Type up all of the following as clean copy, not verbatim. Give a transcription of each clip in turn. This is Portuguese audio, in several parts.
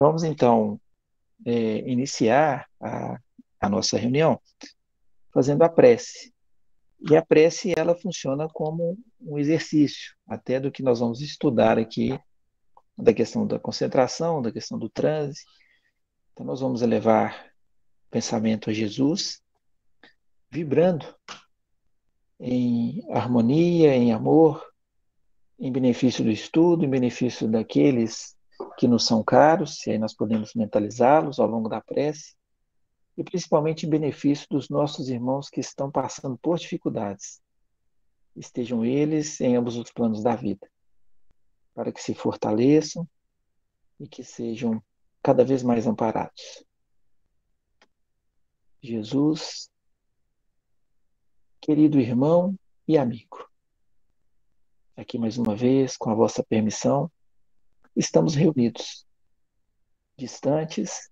Vamos então iniciar a nossa reunião fazendo a prece. E a prece, ela funciona como um exercício, até do que nós vamos estudar aqui, da questão da concentração, da questão do transe. Então, nós vamos elevar o pensamento a Jesus, vibrando em harmonia, em amor, em benefício do estudo, em benefício daqueles que nos são caros, e aí nós podemos mentalizá-los ao longo da prece, e principalmente em benefício dos nossos irmãos que estão passando por dificuldades, estejam eles em ambos os planos da vida, para que se fortaleçam e que sejam cada vez mais amparados. Jesus, querido irmão e amigo, aqui mais uma vez, com a vossa permissão, estamos reunidos, distantes,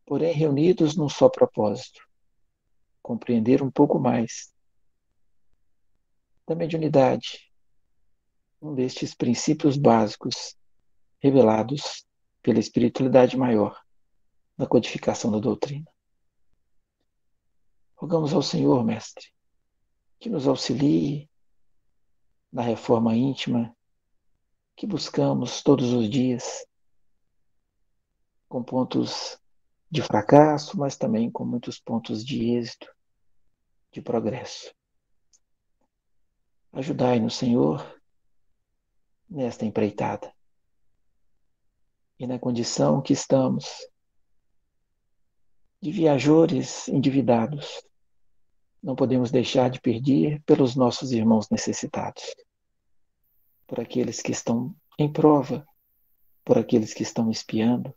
porém reunidos num só propósito: compreender um pouco mais da mediunidade, um destes princípios básicos revelados pela espiritualidade maior na codificação da doutrina. Rogamos ao Senhor, Mestre, que nos auxilie na reforma íntima que buscamos todos os dias, com pontos de fracasso, mas também com muitos pontos de êxito, de progresso. Ajudai-nos, Senhor, nesta empreitada. E na condição que estamos de viajores endividados, não podemos deixar de pedir pelos nossos irmãos necessitados, por aqueles que estão em prova, por aqueles que estão espiando,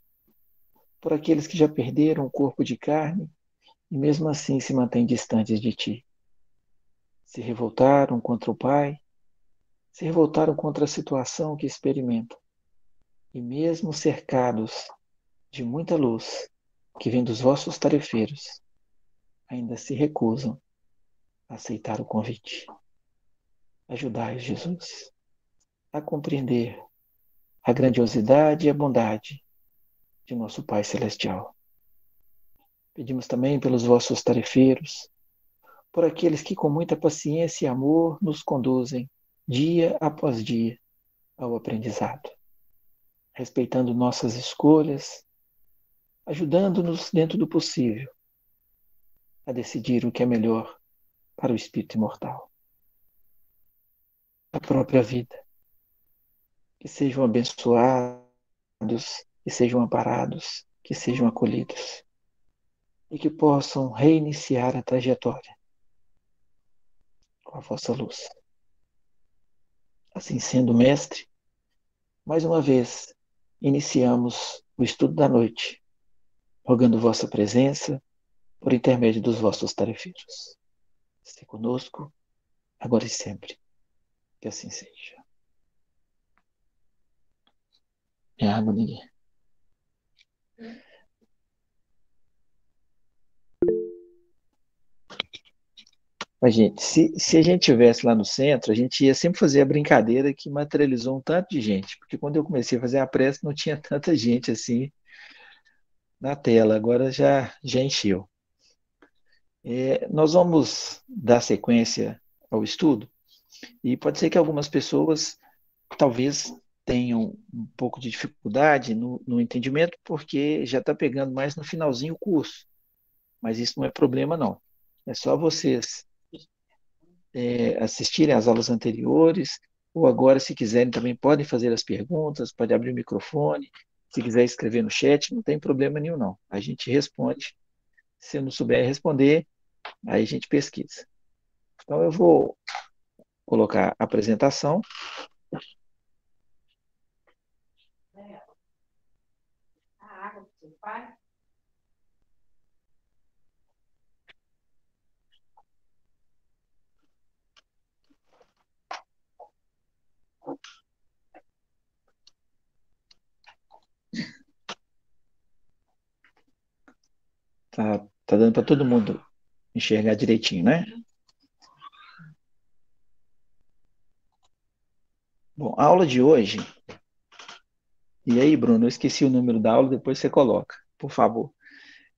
por aqueles que já perderam o corpo de carne e mesmo assim se mantêm distantes de ti. Se revoltaram contra o Pai, se revoltaram contra a situação que experimentam, e mesmo cercados de muita luz que vem dos vossos tarefeiros, ainda se recusam a aceitar o convite. Ajudai-os, Jesus, a compreender a grandiosidade e a bondade de nosso Pai Celestial. Pedimos também pelos vossos tarefeiros, por aqueles que com muita paciência e amor nos conduzem, dia após dia, ao aprendizado, respeitando nossas escolhas, ajudando-nos dentro do possível a decidir o que é melhor para o espírito imortal, a própria vida. Que sejam abençoados, que sejam amparados, que sejam acolhidos e que possam reiniciar a trajetória com a vossa luz. Assim sendo, Mestre, mais uma vez iniciamos o estudo da noite, rogando vossa presença por intermédio dos vossos tarefeiros. Se conosco, agora e sempre. Que assim seja. É água, ninguém. Mas, gente, se a gente tivesse lá no centro, a gente ia sempre fazer a brincadeira que materializou um tanto de gente, porque quando eu comecei a fazer a prece não tinha tanta gente assim na tela, agora já encheu. Nós vamos dar sequência ao estudo e pode ser que algumas pessoas talvez tenham um pouco de dificuldade no entendimento, porque já está pegando mais no finalzinho o curso, mas isso não é problema não. É só vocês assistirem às aulas anteriores, ou agora, se quiserem, também podem fazer as perguntas, pode abrir o microfone, se quiser escrever no chat, não tem problema nenhum, não. A gente responde. Se eu não souber responder, aí a gente pesquisa. Então, eu vou colocar a apresentação. Tá dando para todo mundo enxergar direitinho, né? Bom, a aula de hoje, E aí, Bruno, eu esqueci o número da aula, depois você coloca, por favor.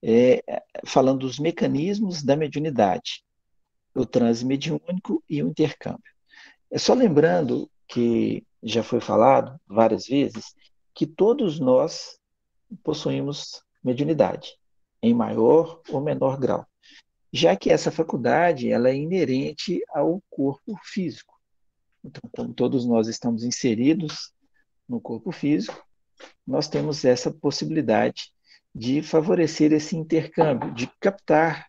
É, falando dos mecanismos da mediunidade, o transe mediúnico e o intercâmbio. É só lembrando que já foi falado várias vezes que todos nós possuímos mediunidade, em maior ou menor grau, já que essa faculdade ela é inerente ao corpo físico. Então, como todos nós estamos inseridos no corpo físico, nós temos essa possibilidade de favorecer esse intercâmbio, de captar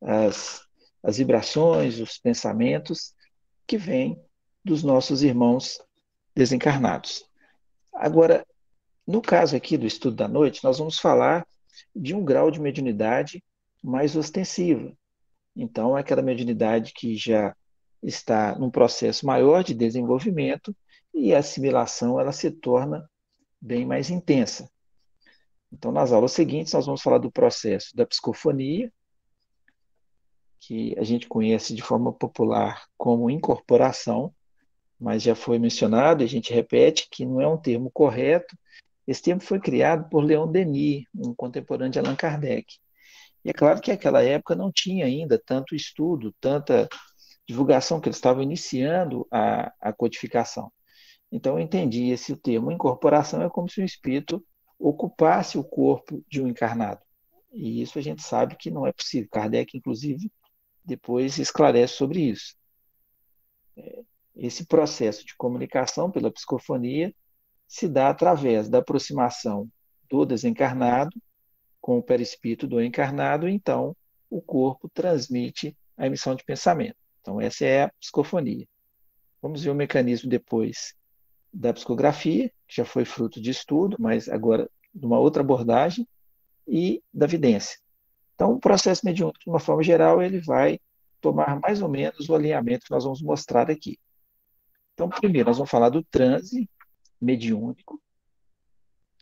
as, as vibrações, os pensamentos que vêm dos nossos irmãos desencarnados. Agora, no caso aqui do estudo da noite, nós vamos falar de um grau de mediunidade mais ostensiva. Então, é aquela mediunidade que já está num processo maior de desenvolvimento e a assimilação ela se torna bem mais intensa. Então, nas aulas seguintes, nós vamos falar do processo da psicofonia, que a gente conhece de forma popular como incorporação, mas já foi mencionado, e a gente repete que não é um termo correto. Esse termo foi criado por Leon Denis, um contemporâneo de Allan Kardec. E é claro que naquela época não tinha ainda tanto estudo, tanta divulgação, que eles estavam iniciando a codificação. Então eu entendi esse termo incorporação é como se o espírito ocupasse o corpo de um encarnado. E isso a gente sabe que não é possível. Kardec, inclusive, depois esclarece sobre isso. Esse processo de comunicação pela psicofonia se dá através da aproximação do desencarnado com o perispírito do encarnado, e então o corpo transmite a emissão de pensamento. Então, essa é a psicofonia. Vamos ver o mecanismo depois da psicografia, que já foi fruto de estudo, mas agora de uma outra abordagem, e da vidência. Então, o processo mediúnico, de uma forma geral, ele vai tomar mais ou menos o alinhamento que nós vamos mostrar aqui. Então, primeiro, nós vamos falar do transe mediúnico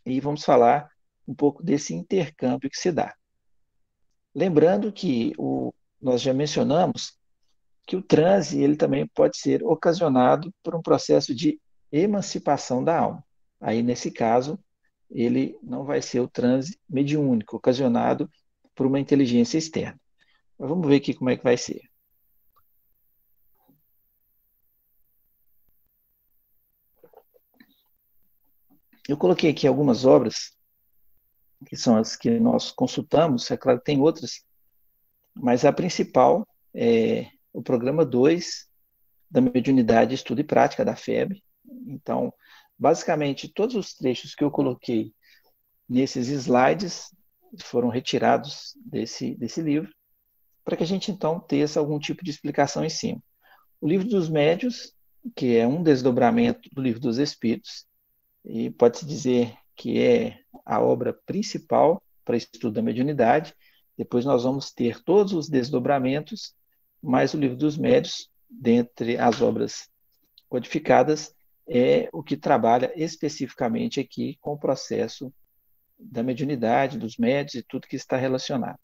e vamos falar um pouco desse intercâmbio que se dá. Lembrando que nós já mencionamos que o transe ele também pode ser ocasionado por um processo de emancipação da alma. Aí, nesse caso, ele não vai ser o transe mediúnico, ocasionado por uma inteligência externa. Mas vamos ver aqui como é que vai ser. Eu coloquei aqui algumas obras, que são as que nós consultamos, é claro que tem outras, mas a principal é o programa 2 da Mediunidade, Estudo e Prática da FEB. Então, basicamente, todos os trechos que eu coloquei nesses slides foram retirados desse livro, para que a gente, então, tenha algum tipo de explicação em cima. O Livro dos Médios, que é um desdobramento do Livro dos Espíritos, e pode-se dizer que é a obra principal para estudo da mediunidade. Depois nós vamos ter todos os desdobramentos, mais o Livro dos Médios, dentre as obras codificadas, é o que trabalha especificamente aqui com o processo da mediunidade, dos médios e tudo que está relacionado.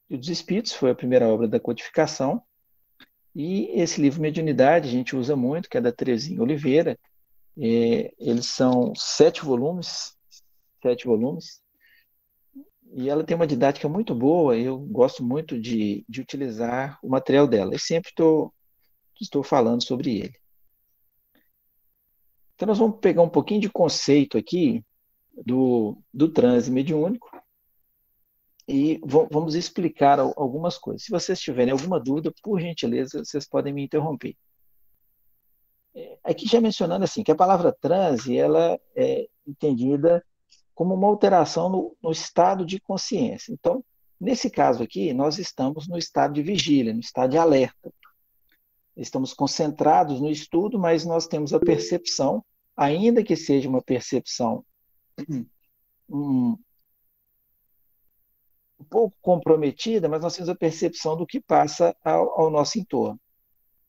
E o dos Espíritos foi a primeira obra da codificação, e esse livro Mediunidade a gente usa muito, que é da Terezinha Oliveira. Eles são 7 volumes, e ela tem uma didática muito boa. Eu gosto muito de utilizar o material dela, e sempre estou falando sobre ele. Então, nós vamos pegar um pouquinho de conceito aqui do transe mediúnico e vamos explicar algumas coisas. Se vocês tiverem alguma dúvida, por gentileza, vocês podem me interromper. Aqui já mencionando assim, que a palavra transe, ela é entendida como uma alteração no estado de consciência. Então, nesse caso aqui, nós estamos no estado de vigília, no estado de alerta. Estamos concentrados no estudo, mas nós temos a percepção, ainda que seja uma percepção um, um pouco comprometida, mas nós temos a percepção do que passa ao nosso entorno.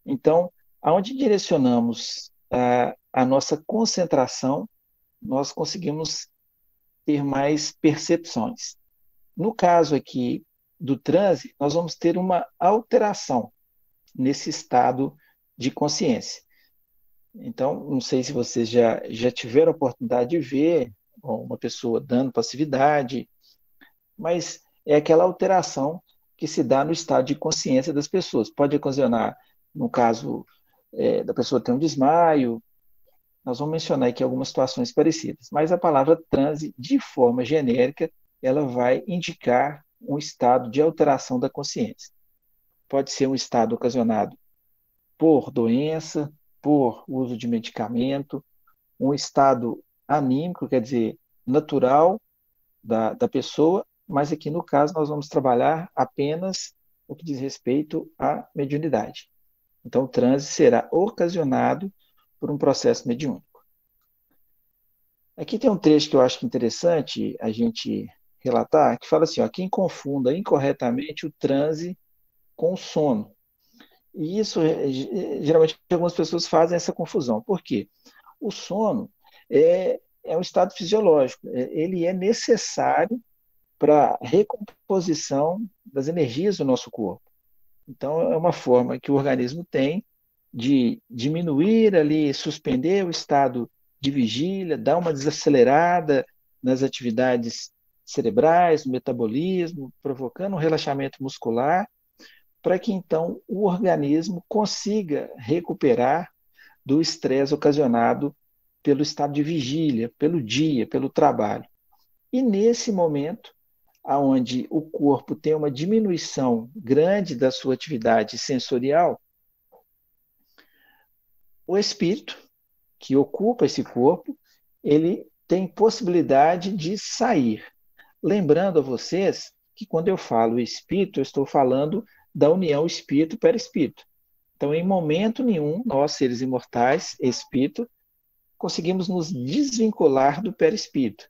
Então, aonde direcionamos a nossa concentração, nós conseguimos ter mais percepções. No caso aqui do transe, nós vamos ter uma alteração nesse estado de consciência. Então, não sei se vocês já tiveram a oportunidade de ver uma pessoa dando passividade, mas é aquela alteração que se dá no estado de consciência das pessoas. Pode ocasionar, no caso, da pessoa ter um desmaio, nós vamos mencionar aqui algumas situações parecidas, mas a palavra transe, de forma genérica, ela vai indicar um estado de alteração da consciência. Pode ser um estado ocasionado por doença, por uso de medicamento, um estado anímico, quer dizer, natural da pessoa, mas aqui no caso nós vamos trabalhar apenas o que diz respeito à mediunidade. Então, o transe será ocasionado por um processo mediúnico. Aqui tem um trecho que eu acho interessante a gente relatar, que fala assim, ó, quem confunda incorretamente o transe com o sono. E isso, geralmente, algumas pessoas fazem essa confusão. Por quê? O sono é um estado fisiológico, ele é necessário para a recomposição das energias do nosso corpo. Então, é uma forma que o organismo tem de diminuir ali, suspender o estado de vigília, dar uma desacelerada nas atividades cerebrais, no metabolismo, provocando um relaxamento muscular, para que então o organismo consiga recuperar do estresse ocasionado pelo estado de vigília, pelo dia, pelo trabalho. E nesse momento, onde o corpo tem uma diminuição grande da sua atividade sensorial, o espírito, que ocupa esse corpo, ele tem possibilidade de sair. Lembrando a vocês que quando eu falo espírito, eu estou falando da união espírito-perispírito. Então, em momento nenhum, nós, seres imortais, espírito, conseguimos nos desvincular do perispírito,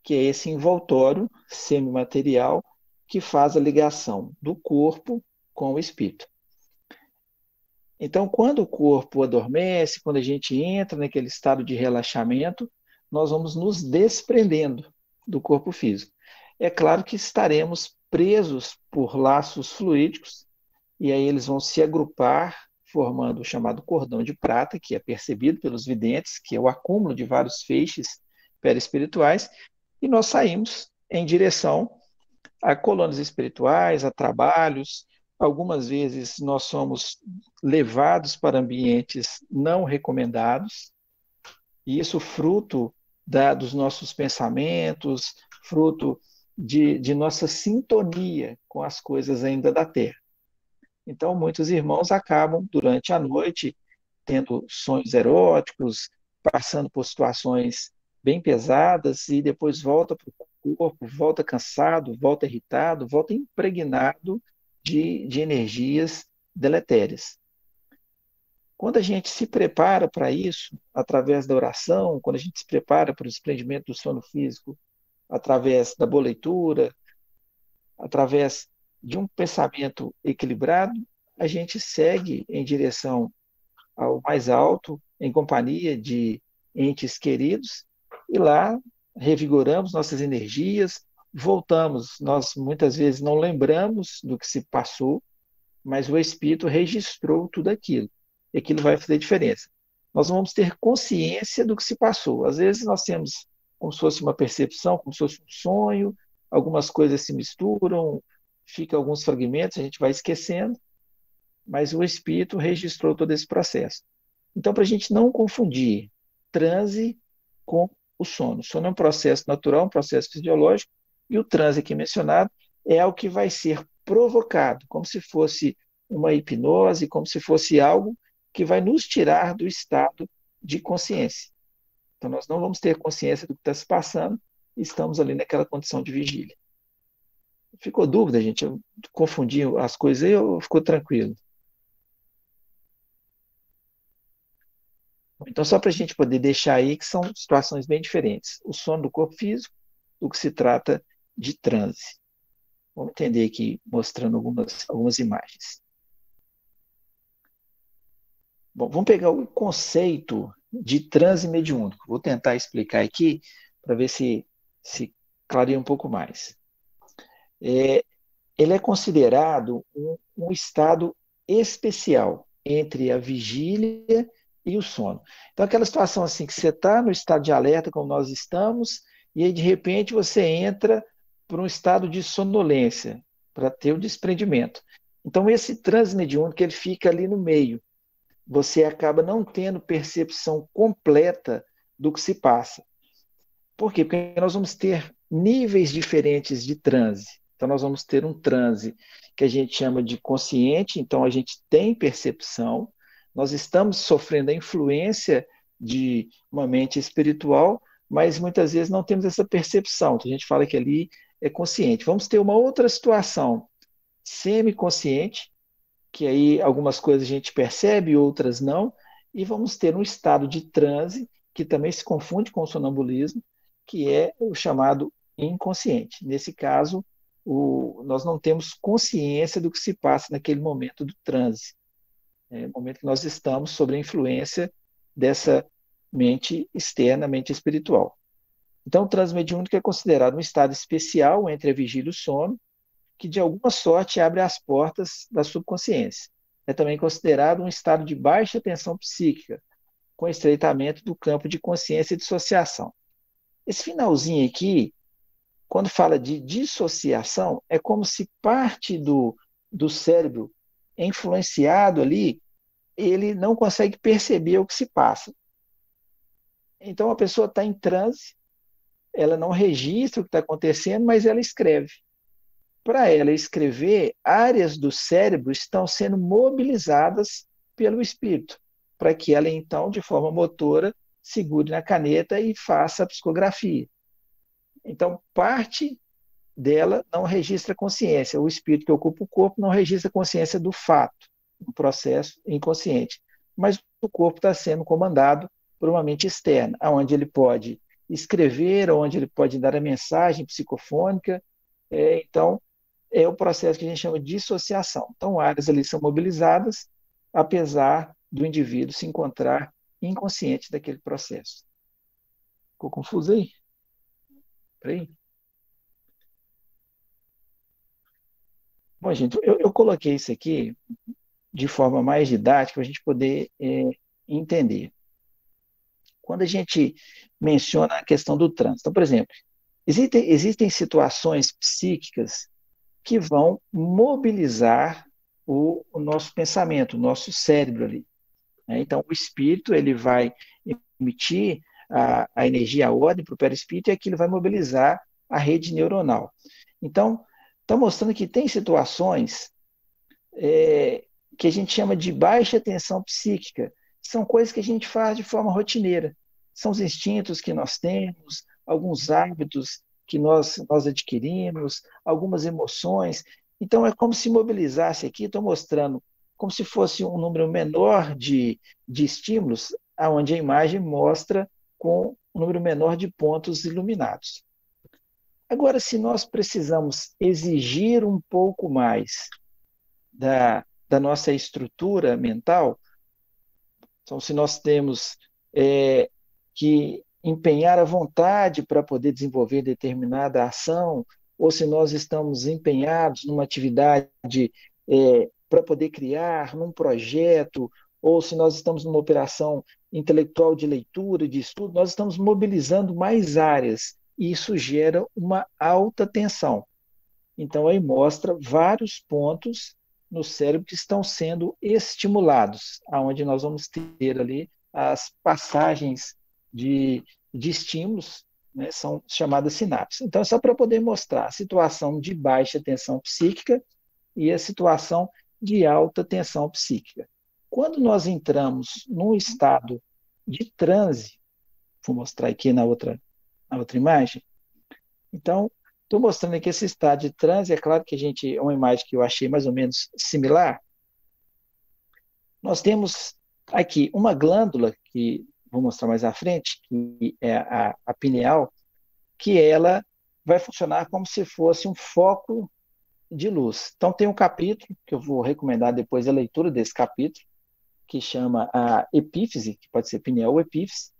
que é esse envoltório semimaterial que faz a ligação do corpo com o espírito. Então, quando o corpo adormece, quando a gente entra naquele estado de relaxamento, nós vamos nos desprendendo do corpo físico. É claro que estaremos presos por laços fluídicos, e aí eles vão se agrupar, formando o chamado cordão de prata, que é percebido pelos videntes, que é o acúmulo de vários feixes perispirituais, e nós saímos em direção a colônias espirituais, a trabalhos. Algumas vezes nós somos levados para ambientes não recomendados, e isso fruto dos nossos pensamentos, fruto de nossa sintonia com as coisas ainda da Terra. Então, muitos irmãos acabam, durante a noite, tendo sonhos eróticos, passando por situações bem pesadas e depois volta para o corpo, volta cansado, volta irritado, volta impregnado de energias deletérias. Quando a gente se prepara para isso, através da oração, quando a gente se prepara para o desprendimento do sono físico, através da boa leitura, através de um pensamento equilibrado, a gente segue em direção ao mais alto, em companhia de entes queridos, e lá revigoramos nossas energias, voltamos. Nós muitas vezes não lembramos do que se passou, mas o Espírito registrou tudo aquilo, e aquilo vai fazer diferença. Nós vamos ter consciência do que se passou. Às vezes nós temos como se fosse uma percepção, como se fosse um sonho, algumas coisas se misturam, fica alguns fragmentos, a gente vai esquecendo, mas o espírito registrou todo esse processo. Então, para a gente não confundir transe com o sono. O sono é um processo natural, um processo fisiológico, e o transe aqui mencionado é o que vai ser provocado, como se fosse uma hipnose, como se fosse algo que vai nos tirar do estado de consciência. Então, nós não vamos ter consciência do que está se passando e estamos ali naquela condição de vigília. Ficou dúvida, gente? Eu confundi as coisas aí ou ficou tranquilo? Então, só para a gente poder deixar aí que são situações bem diferentes. O sono do corpo físico, o que se trata de transe. Vamos entender aqui, mostrando algumas imagens. Bom, vamos pegar o conceito de transe mediúnico. Vou tentar explicar aqui para ver se clareia um pouco mais. Ele é considerado um estado especial entre a vigília e o sono. Então, aquela situação assim que você está no estado de alerta, como nós estamos, e aí de repente você entra para um estado de sonolência, para ter o desprendimento. Então, esse transe mediúnico, ele fica ali no meio. Você acaba não tendo percepção completa do que se passa. Por quê? Porque nós vamos ter níveis diferentes de transe. Então, nós vamos ter um transe que a gente chama de consciente, então a gente tem percepção, nós estamos sofrendo a influência de uma mente espiritual, mas muitas vezes não temos essa percepção. Então, a gente fala que ali é consciente. Vamos ter uma outra situação semiconsciente, que aí algumas coisas a gente percebe, outras não, e vamos ter um estado de transe, que também se confunde com o sonambulismo, que é o chamado inconsciente. Nesse caso, nós não temos consciência do que se passa naquele momento do transe, é o momento que nós estamos sob a influência dessa mente externa, mente espiritual. Então, o transe mediúnico é considerado um estado especial entre a vigília e o sono, que de alguma sorte abre as portas da subconsciência. É também considerado um estado de baixa tensão psíquica, com estreitamento do campo de consciência e dissociação. Esse finalzinho aqui, quando fala de dissociação, é como se parte do cérebro influenciado ali, ele não consegue perceber o que se passa. Então a pessoa está em transe, ela não registra o que está acontecendo, mas ela escreve. Para ela escrever, áreas do cérebro estão sendo mobilizadas pelo espírito, para que ela, então, de forma motora, segure na caneta e faça a psicografia. Então, parte dela não registra consciência. O espírito que ocupa o corpo não registra consciência do fato, um processo inconsciente. Mas o corpo está sendo comandado por uma mente externa, onde ele pode escrever, onde ele pode dar a mensagem psicofônica. Então, é o processo que a gente chama de dissociação. Então, áreas ali são mobilizadas, apesar do indivíduo se encontrar inconsciente daquele processo. Ficou confuso aí? Peraí. Bom, gente, eu coloquei isso aqui de forma mais didática para a gente poder entender. Quando a gente menciona a questão do trânsito, então, por exemplo, existem situações psíquicas que vão mobilizar o nosso pensamento, o nosso cérebro ali. Né? Então, o espírito ele vai emitir a energia, a ordem para o perispírito e aquilo vai mobilizar a rede neuronal. Então, está mostrando que tem situações que a gente chama de baixa tensão psíquica. São coisas que a gente faz de forma rotineira. São os instintos que nós temos, alguns hábitos que nós adquirimos, algumas emoções. Então, é como se mobilizasse aqui, estou mostrando como se fosse um número menor de estímulos, onde a imagem mostra com um número menor de pontos iluminados. Agora, se nós precisamos exigir um pouco mais da nossa estrutura mental, então, se nós temos que empenhar a vontade para poder desenvolver determinada ação, ou se nós estamos empenhados numa atividade para poder criar, num projeto, ou se nós estamos numa operação intelectual de leitura, de estudo, nós estamos mobilizando mais áreas, e isso gera uma alta tensão. Então, aí mostra vários pontos no cérebro que estão sendo estimulados, aonde nós vamos ter ali as passagens de estímulos, né, são chamadas sinapses. Então, é só para poder mostrar a situação de baixa tensão psíquica e a situação de alta tensão psíquica. Quando nós entramos num estado de transe, vou mostrar aqui na outra imagem, então, estou mostrando aqui esse estado de transe, é claro que é uma imagem que eu achei mais ou menos similar. Nós temos aqui uma glândula, que vou mostrar mais à frente, que é a pineal, que ela vai funcionar como se fosse um foco de luz. Então tem um capítulo, que eu vou recomendar depois a leitura desse capítulo, que chama a epífise, que pode ser pineal ou epífise,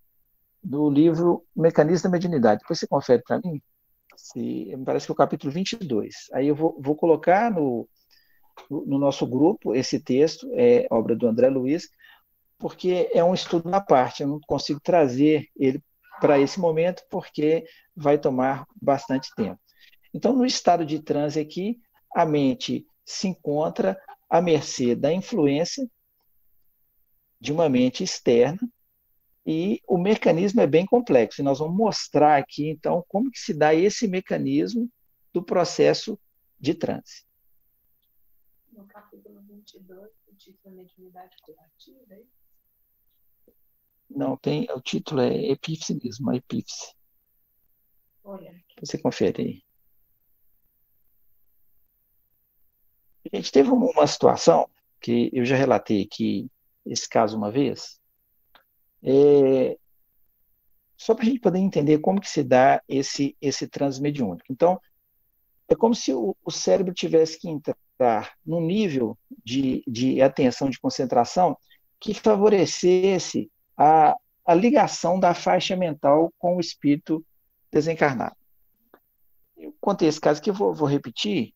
do livro Mecanismo da Mediunidade. Depois você confere para mim. Me parece que é o capítulo 22. Aí eu vou colocar no nosso grupo esse texto, é obra do André Luiz, porque é um estudo à parte, eu não consigo trazer ele para esse momento, porque vai tomar bastante tempo. Então, no estado de transe aqui, a mente se encontra à mercê da influência de uma mente externa e o mecanismo é bem complexo. E nós vamos mostrar aqui, então, como que se dá esse mecanismo do processo de transe. No capítulo 22, o título é Mediunidade Curativa, é? Não, tem, o título é Epífise mesmo, a Epífise. Olha, Você confere aí. A gente teve uma situação que eu já relatei aqui, esse caso uma vez, só para a gente poder entender como que se dá esse transe mediúnico. Então, é como se o cérebro tivesse que entrar num nível de atenção, de concentração, que favorecesse a ligação da faixa mental com o espírito desencarnado. Eu contei esse caso que eu vou repetir,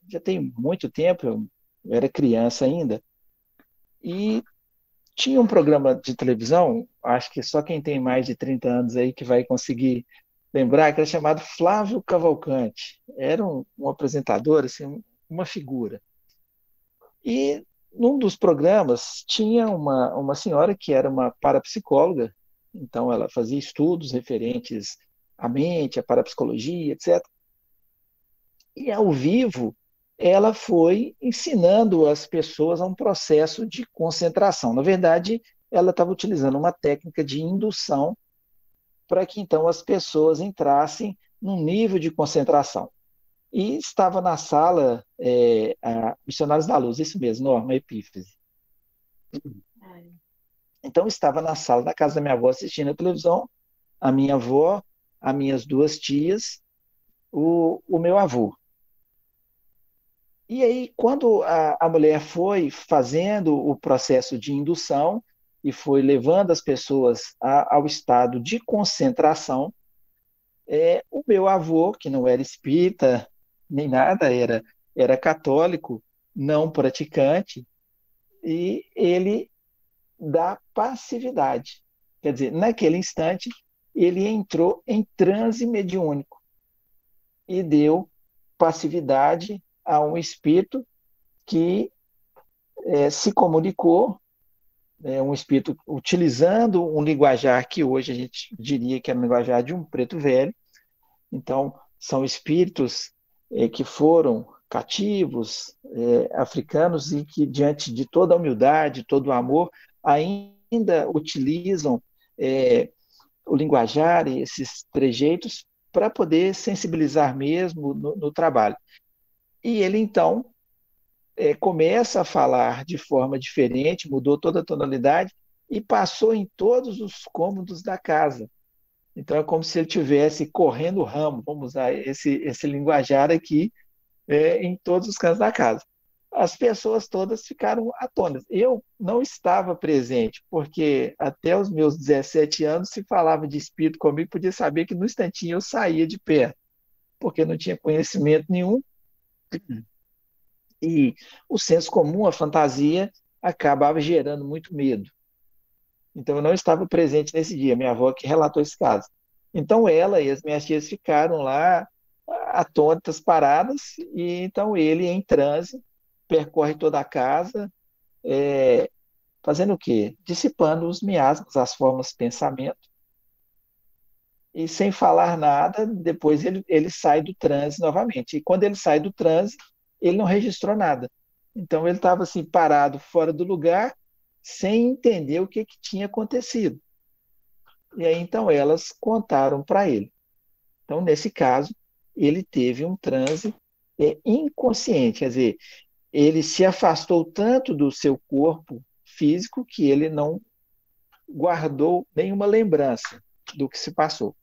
já tem muito tempo, eu era criança ainda, e tinha um programa de televisão, acho que só quem tem mais de 30 anos aí que vai conseguir lembrar, que era chamado Flávio Cavalcante. Era um apresentador, assim, uma figura. E num dos programas tinha uma senhora que era uma parapsicóloga, então ela fazia estudos referentes à mente, à parapsicologia, etc. E ao vivo, ela foi ensinando as pessoas a um processo de concentração. Na verdade, ela estava utilizando uma técnica de indução para que então as pessoas entrassem num nível de concentração. E estava na sala a Missionários da Luz, isso mesmo, Norma Epífise. Então estava na sala da casa da minha avó assistindo a televisão, a minha avó, as minhas duas tias, o meu avô. E aí, quando a mulher foi fazendo o processo de indução e foi levando as pessoas ao estado de concentração, o meu avô, que não era espírita nem nada, era católico, não praticante, e ele dá passividade. Quer dizer, naquele instante, ele entrou em transe mediúnico e deu passividade a um espírito que se comunicou, um espírito utilizando um linguajar que hoje a gente diria que é o linguajar de um preto velho. Então, são espíritos que foram cativos, africanos, e que, diante de toda a humildade, todo o amor, ainda utilizam o linguajar e esses trejeitos para poder sensibilizar mesmo no trabalho. E ele, então, começa a falar de forma diferente, mudou toda a tonalidade e passou em todos os cômodos da casa. Então é como se ele tivesse correndo o ramo, vamos usar esse linguajar aqui, em todos os cantos da casa. As pessoas todas ficaram atônitas. Eu não estava presente, porque até os meus 17 anos, se falava de espírito comigo, podia saber que no instantinho eu saía de perto, porque não tinha conhecimento nenhum. E o senso comum, a fantasia, acabava gerando muito medo. Então, eu não estava presente nesse dia, minha avó que relatou esse caso. Então, ela e as minhas tias ficaram lá atônitas, paradas, e então ele, em transe, percorre toda a casa, fazendo o quê? Dissipando os miasmas, as formas de pensamento, e sem falar nada, depois ele sai do transe novamente. E quando ele sai do transe, ele não registrou nada. Então ele estava assim parado fora do lugar, sem entender o que tinha acontecido. E aí então elas contaram para ele. Então nesse caso ele teve um transe inconsciente, quer dizer, ele se afastou tanto do seu corpo físico que ele não guardou nenhuma lembrança do que se passou.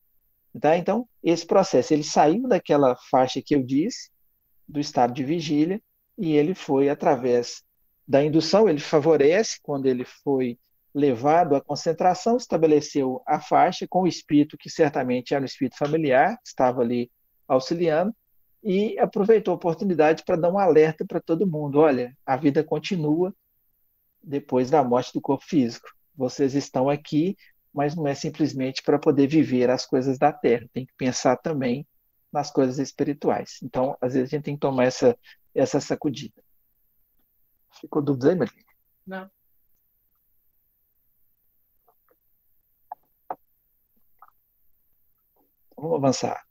Tá? Então, esse processo, ele saiu daquela faixa que eu disse, do estado de vigília, e ele foi através da indução, ele favorece, quando ele foi levado à concentração, estabeleceu a faixa com o espírito, que certamente era um espírito familiar, que estava ali auxiliando, e aproveitou a oportunidade para dar um alerta para todo mundo: olha, a vida continua, depois da morte do corpo físico. Vocês estão aqui, mas não é simplesmente para poder viver as coisas da terra, tem que pensar também nas coisas espirituais. Então, às vezes, a gente tem que tomar essa sacudida. Ficou dúvida aí, Maria? Não. Vamos avançar.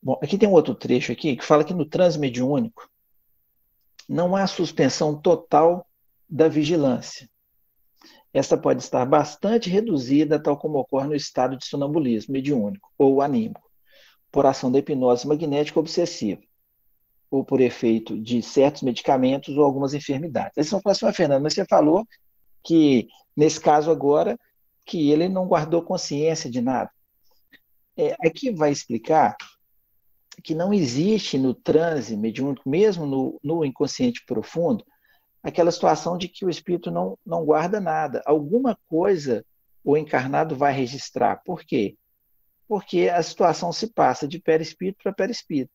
Bom, aqui tem um outro trecho aqui que fala que no transe mediúnico não há suspensão total da vigilância. Esta pode estar bastante reduzida, tal como ocorre no estado de sonambulismo mediúnico ou anímico, por ação da hipnose magnética obsessiva, ou por efeito de certos medicamentos ou algumas enfermidades. Aí vocês vão falar assim, Fernando, mas você falou que, nesse caso agora, que ele não guardou consciência de nada. Aqui vai explicar que não existe no transe mediúnico, mesmo no inconsciente profundo, aquela situação de que o espírito não guarda nada. Alguma coisa o encarnado vai registrar. Por quê? Porque a situação se passa de perispírito para perispírito.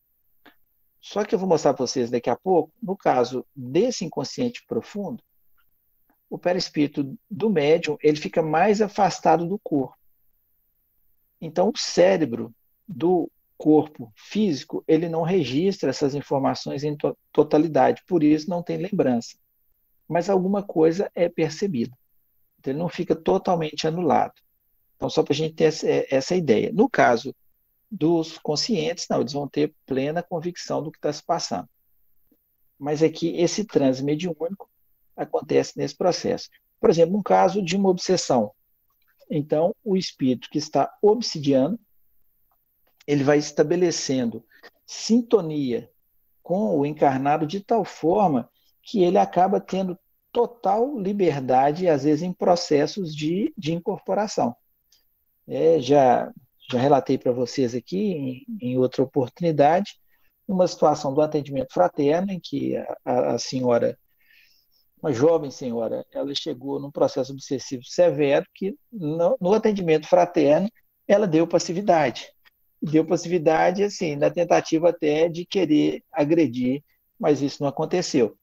Só que eu vou mostrar para vocês daqui a pouco, no caso desse inconsciente profundo, o perispírito do médium ele fica mais afastado do corpo. Então, o cérebro do corpo físico ele não registra essas informações em totalidade, por isso não tem lembrança. Mas alguma coisa é percebida. Então, ele não fica totalmente anulado. Então, só para a gente ter essa ideia. No caso dos conscientes, não, eles vão ter plena convicção do que está se passando. Mas aqui, esse transe mediúnico acontece nesse processo. Por exemplo, um caso de uma obsessão. Então, o espírito que está obsidiando, ele vai estabelecendo sintonia com o encarnado de tal forma que ele acaba tendo total liberdade, às vezes em processos de incorporação. Já relatei para vocês aqui, em outra oportunidade, uma situação do atendimento fraterno, em que a senhora, uma jovem senhora, ela chegou num processo obsessivo severo, que no atendimento fraterno ela deu passividade. Deu passividade, assim, na tentativa até de querer agredir, mas isso não aconteceu.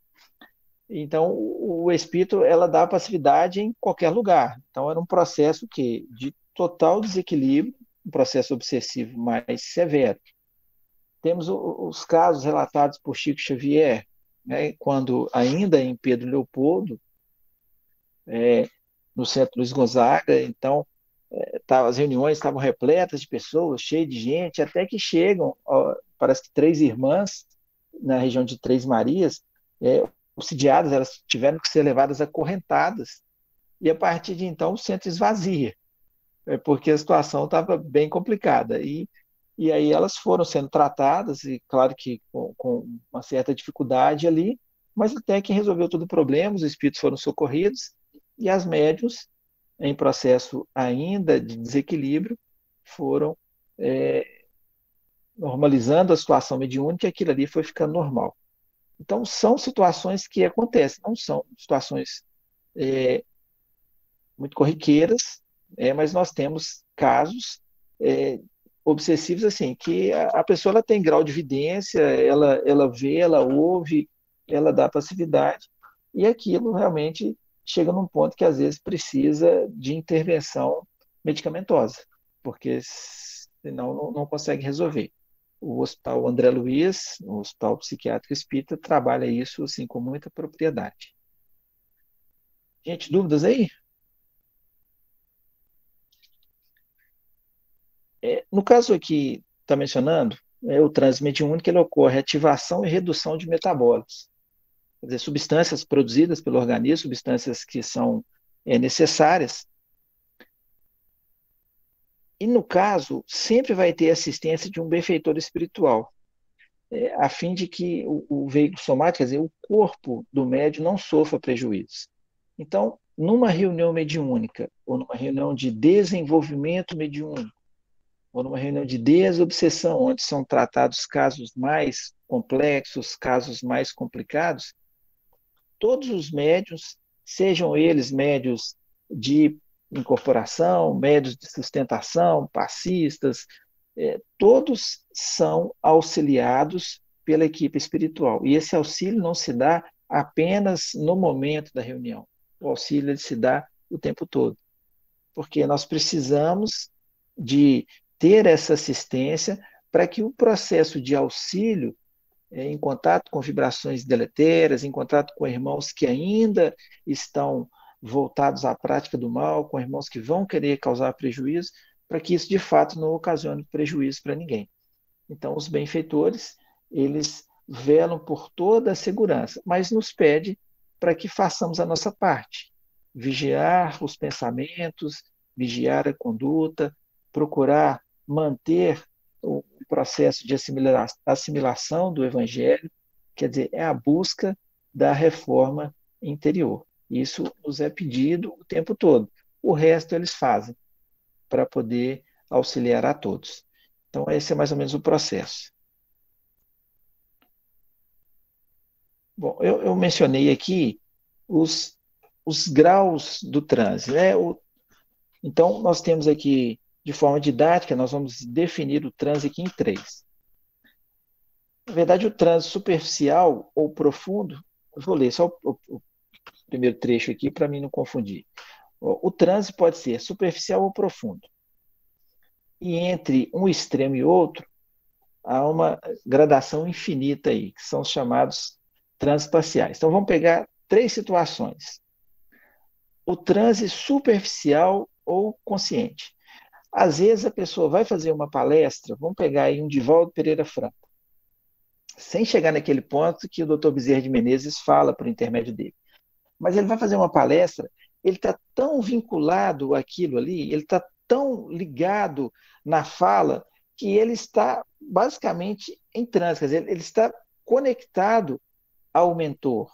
Então, o espírito, ela dá passividade em qualquer lugar. Então, era um processo de total desequilíbrio, um processo obsessivo mais severo. Temos os casos relatados por Chico Xavier, né, quando ainda em Pedro Leopoldo, no Centro Luiz Gonzaga, então, as reuniões estavam repletas de pessoas, cheias de gente, até que chegam, parece que 3 irmãs, na região de Três Marias, obsidiadas, elas tiveram que ser levadas acorrentadas, e a partir de então o centro esvazia, porque a situação estava bem complicada. E aí elas foram sendo tratadas, e claro que com uma certa dificuldade ali, mas até que resolveu todo o problema, os espíritos foram socorridos, e as médiuns, em processo ainda de desequilíbrio, foram normalizando a situação mediúnica e aquilo ali foi ficando normal. Então, são situações que acontecem, não são situações muito corriqueiras, mas nós temos casos obsessivos assim, que a pessoa ela tem grau de evidência, ela vê, ela ouve, ela dá passividade, e aquilo realmente chega num ponto que às vezes precisa de intervenção medicamentosa, porque senão não consegue resolver. O Hospital André Luiz, o Hospital Psiquiátrico Espírita, trabalha isso assim, com muita propriedade. Gente, dúvidas aí? No caso aqui, está mencionando, o trânsito mediúnico ele ocorre ativação e redução de metabólitos, quer dizer, substâncias produzidas pelo organismo, substâncias que são necessárias. E no caso, sempre vai ter assistência de um benfeitor espiritual, a fim de que o veículo somático, quer dizer, o corpo do médium não sofra prejuízos. Então, numa reunião mediúnica, ou numa reunião de desenvolvimento mediúnico, ou numa reunião de desobsessão, onde são tratados casos mais complexos, casos mais complicados, todos os médiuns, sejam eles médios de incorporação, médios de sustentação, passistas, todos são auxiliados pela equipe espiritual. E esse auxílio não se dá apenas no momento da reunião. O auxílio ele se dá o tempo todo. Porque nós precisamos de ter essa assistência para que o processo de auxílio, em contato com vibrações deletérias, em contato com irmãos que ainda estão voltados à prática do mal, com irmãos que vão querer causar prejuízo, para que isso de fato não ocasione prejuízo para ninguém. Então, os benfeitores, eles velam por toda a segurança, mas nos pede para que façamos a nossa parte. Vigiar os pensamentos, vigiar a conduta, procurar manter o processo de assimilação do Evangelho, quer dizer, é a busca da reforma interior. Isso nos é pedido o tempo todo. O resto eles fazem para poder auxiliar a todos. Então, esse é mais ou menos o processo. Bom, eu mencionei aqui os graus do transe, né? Então, nós temos aqui, de forma didática, nós vamos definir o transe aqui em 3. Na verdade, o transe superficial ou profundo, eu vou ler só o primeiro trecho aqui para mim não confundir. O transe pode ser superficial ou profundo. E entre um extremo e outro, há uma gradação infinita aí, que são os chamados transpaciais. Então, vamos pegar 3 situações. O transe superficial ou consciente. Às vezes a pessoa vai fazer uma palestra, vamos pegar aí um Divaldo Pereira Franco, sem chegar naquele ponto que o Dr. Bezerra de Menezes fala por intermédio dele. Mas ele vai fazer uma palestra, ele está tão vinculado àquilo ali, ele está tão ligado na fala, que ele está basicamente em transe, quer dizer, ele está conectado ao mentor,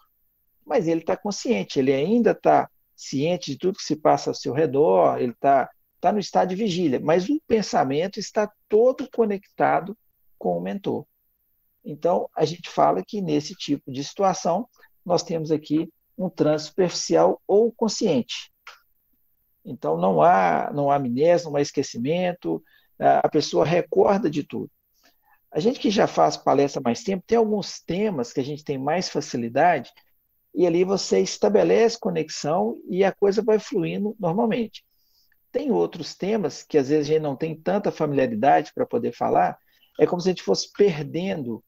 mas ele está consciente, ele ainda está ciente de tudo que se passa ao seu redor, ele está no estado de vigília, mas o pensamento está todo conectado com o mentor. Então, a gente fala que nesse tipo de situação, nós temos aqui um transe superficial ou consciente. Então, não há amnésia, não há esquecimento, a pessoa recorda de tudo. A gente que já faz palestra há mais tempo, tem alguns temas que a gente tem mais facilidade, e ali você estabelece conexão e a coisa vai fluindo normalmente. Tem outros temas que às vezes a gente não tem tanta familiaridade para poder falar, é como se a gente fosse perdendo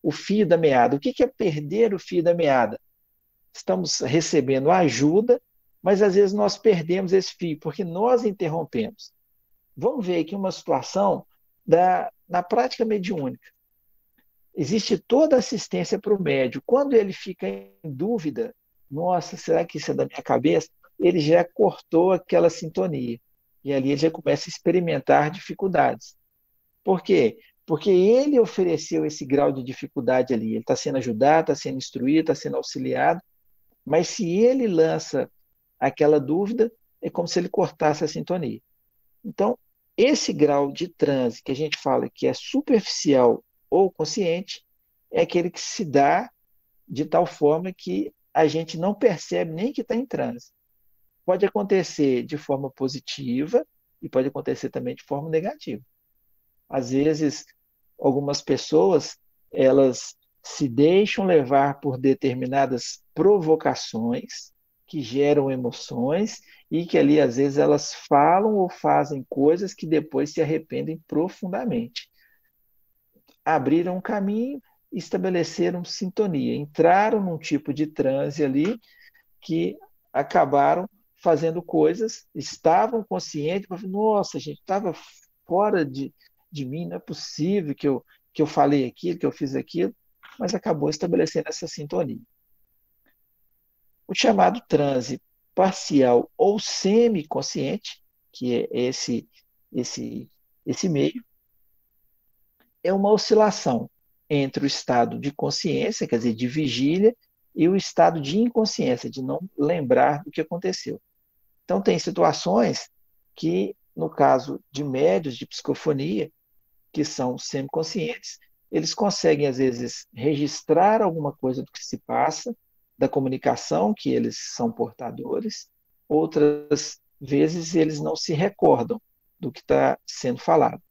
o fio da meada. O que é perder o fio da meada? Estamos recebendo ajuda, mas às vezes nós perdemos esse fio, porque nós interrompemos. Vamos ver aqui uma situação na prática mediúnica. Existe toda assistência para o médium. Quando ele fica em dúvida, nossa, será que isso é da minha cabeça? Ele já cortou aquela sintonia. E ali ele já começa a experimentar dificuldades. Por quê? Porque ele ofereceu esse grau de dificuldade ali. Ele está sendo ajudado, está sendo instruído, está sendo auxiliado. Mas se ele lança aquela dúvida, é como se ele cortasse a sintonia. Então, esse grau de transe que a gente fala que é superficial ou consciente é aquele que se dá de tal forma que a gente não percebe nem que está em transe. Pode acontecer de forma positiva e pode acontecer também de forma negativa. Às vezes, algumas pessoas, elas se deixam levar por determinadas provocações que geram emoções e que ali, às vezes, elas falam ou fazem coisas que depois se arrependem profundamente. Abriram um caminho, estabeleceram sintonia, entraram num tipo de transe ali que acabaram fazendo coisas, estavam conscientes, mas, nossa, a gente estava fora de mim, não é possível que eu falei aquilo, que eu fiz aquilo, mas acabou estabelecendo essa sintonia. O chamado transe parcial ou semiconsciente, que é esse meio, é uma oscilação entre o estado de consciência, quer dizer, de vigília, e o estado de inconsciência, de não lembrar do que aconteceu. Então, tem situações que, no caso de médios de psicofonia, que são semiconscientes, eles conseguem, às vezes, registrar alguma coisa do que se passa, da comunicação que eles são portadores, outras vezes eles não se recordam do que está sendo falado.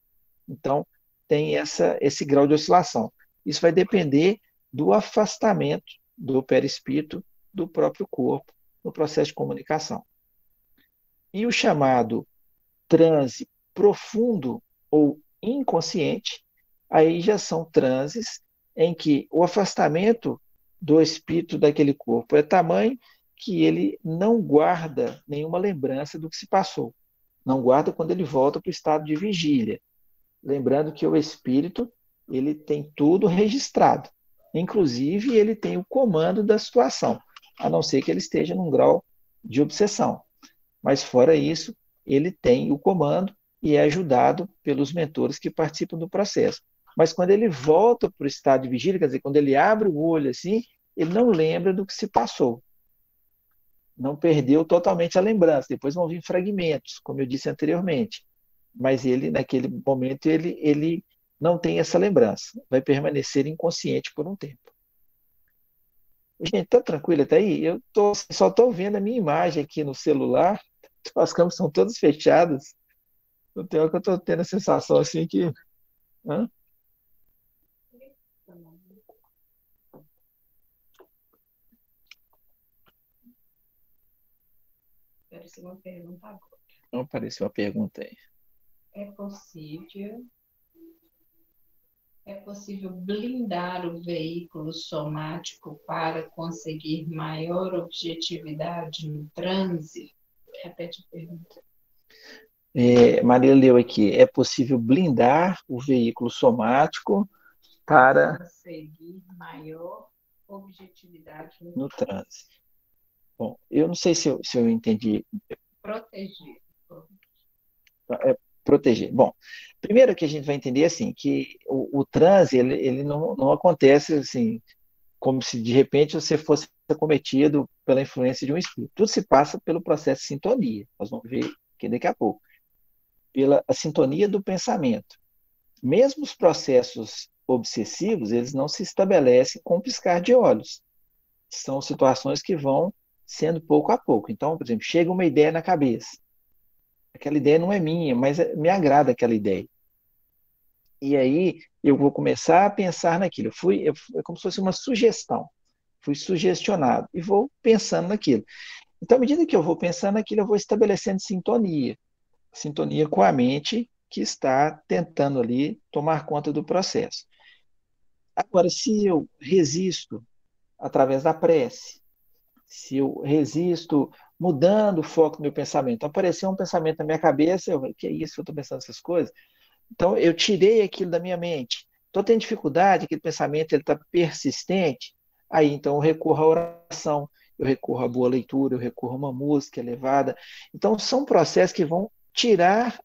Então, tem esse grau de oscilação. Isso vai depender do afastamento do perispírito do próprio corpo no processo de comunicação. E o chamado transe profundo ou inconsciente, aí já são transes em que o afastamento do espírito daquele corpo é tamanho que ele não guarda nenhuma lembrança do que se passou. Não guarda quando ele volta para o estado de vigília. Lembrando que o espírito, ele tem tudo registrado. Inclusive, ele tem o comando da situação, a não ser que ele esteja num grau de obsessão. Mas fora isso, ele tem o comando e é ajudado pelos mentores que participam do processo. Mas quando ele volta para o estado de vigília, quer dizer, quando ele abre o olho assim, ele não lembra do que se passou. Não perdeu totalmente a lembrança. Depois vão vir fragmentos, como eu disse anteriormente. Mas ele, naquele momento, ele não tem essa lembrança. Vai permanecer inconsciente por um tempo. Gente, tá tranquilo até aí? Só estou vendo a minha imagem aqui no celular. As câmeras são todas fechadas. Eu tenho que eu estou tendo a sensação assim que. Hã? Apareceu uma pergunta agora. Não apareceu a pergunta aí. É possível blindar o veículo somático para conseguir maior objetividade no transe? Repete a pergunta. Maria leu aqui, é possível blindar o veículo somático para conseguir maior objetividade no trânsito. Bom, eu não sei se eu entendi. Proteger. Proteger. Bom, primeiro que a gente vai entender assim, que o transe, ele não acontece assim, como se de repente você fosse acometido pela influência de um espírito. Tudo se passa pelo processo de sintonia. Nós vamos ver aqui daqui a pouco. Pela a sintonia do pensamento. Mesmo os processos obsessivos, eles não se estabelecem com piscar de olhos. São situações que vão sendo pouco a pouco. Então, por exemplo, chega uma ideia na cabeça. Aquela ideia não é minha, mas me agrada aquela ideia. E aí eu vou começar a pensar naquilo. É como se fosse uma sugestão. Fui sugestionado e vou pensando naquilo. Então, à medida que eu vou pensando naquilo, eu vou estabelecendo sintonia. Sintonia com a mente que está tentando ali tomar conta do processo. Agora, se eu resisto através da prece, se eu resisto mudando o foco do meu pensamento, apareceu um pensamento na minha cabeça, que é isso, eu estou pensando essas coisas? Então, eu tirei aquilo da minha mente. Estou tendo dificuldade, aquele pensamento está persistente, aí então eu recorro à oração, eu recorro à boa leitura, eu recorro a uma música elevada. Então, são processos que vão tirar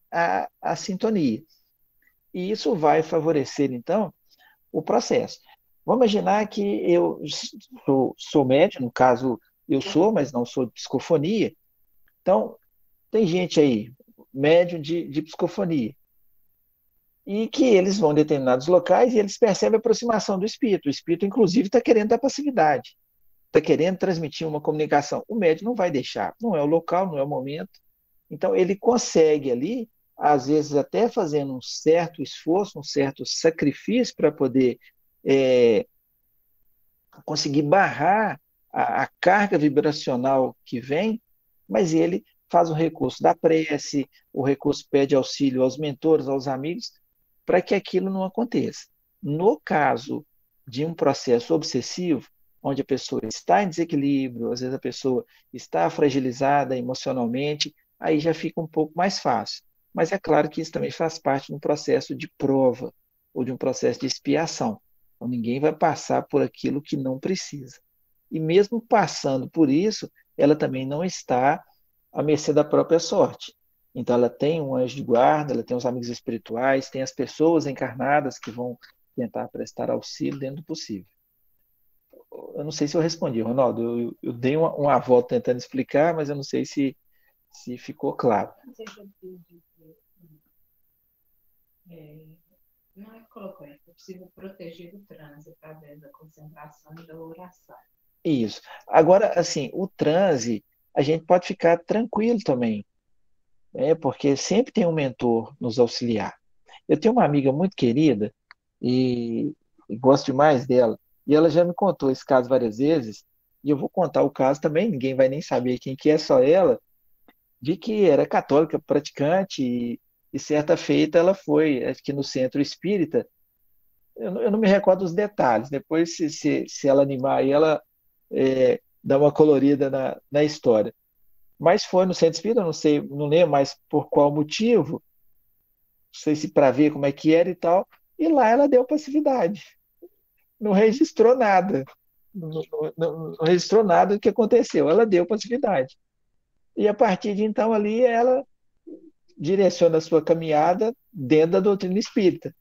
a sintonia. E isso vai favorecer, então, o processo. Vamos imaginar que eu sou médium, no caso, eu sou, mas não sou de psicofonia. Então, tem gente aí, médium de psicofonia, e que eles vão em determinados locais e eles percebem a aproximação do espírito. O espírito, inclusive, está querendo dar passividade, está querendo transmitir uma comunicação. O médium não vai deixar, não é o local, não é o momento. Então, ele consegue ali, às vezes até fazendo um certo esforço, um certo sacrifício para poder conseguir barrar a carga vibracional que vem, mas ele faz o recurso da prece, o recurso pede auxílio aos mentores, aos amigos, para que aquilo não aconteça. No caso de um processo obsessivo, onde a pessoa está em desequilíbrio, às vezes a pessoa está fragilizada emocionalmente, aí já fica um pouco mais fácil. Mas é claro que isso também faz parte de um processo de prova ou de um processo de expiação. Então, ninguém vai passar por aquilo que não precisa. E mesmo passando por isso, ela também não está à mercê da própria sorte. Então, ela tem um anjo de guarda, ela tem os amigos espirituais, tem as pessoas encarnadas que vão tentar prestar auxílio dentro do possível. Eu não sei se eu respondi, Ronaldo. Eu dei uma volta tentando explicar, mas eu não sei se ficou claro. Não é que colocou, é possível proteger o transe através da concentração e da oração. Isso. Agora, assim, o transe, a gente pode ficar tranquilo também, porque sempre tem um mentor nos auxiliar. Eu tenho uma amiga muito querida e e gosto demais dela. E ela já me contou esse caso várias vezes, e eu vou contar o caso também, ninguém vai nem saber quem que é, só ela, de que era católica, praticante, e certa feita ela foi, acho que no centro espírita, eu não me recordo dos detalhes, depois se ela animar aí, ela dá uma colorida na história. Mas foi no centro espírita, não sei, não lembro mais por qual motivo, não sei se para ver como é que era e tal, e lá ela deu passividade, não registrou nada, não registrou nada do que aconteceu, ela deu passividade. E a partir de então ali ela direciona a sua caminhada dentro da doutrina espírita.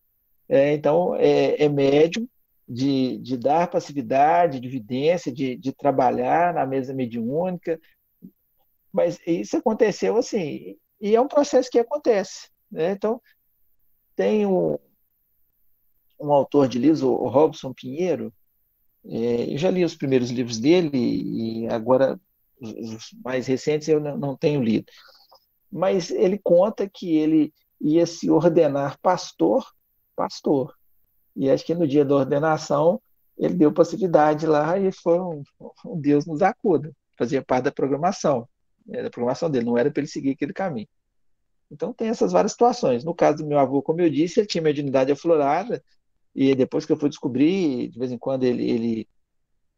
Então, é médium de dar passividade, de evidência, de trabalhar na mesa mediúnica, mas isso aconteceu assim, e é um processo que acontece. Né? Então, tem um autor de livros, o Robson Pinheiro, eu já li os primeiros livros dele, e agora os mais recentes eu não tenho lido. Mas ele conta que ele ia se ordenar pastor. E acho que no dia da ordenação ele deu passividade lá e foi um Deus nos acuda. Fazia parte da programação, da programação dele, não era para ele seguir aquele caminho. Então tem essas várias situações. No caso do meu avô, como eu disse, ele tinha mediunidade aflorada, e depois que eu fui descobrir, de vez em quando ele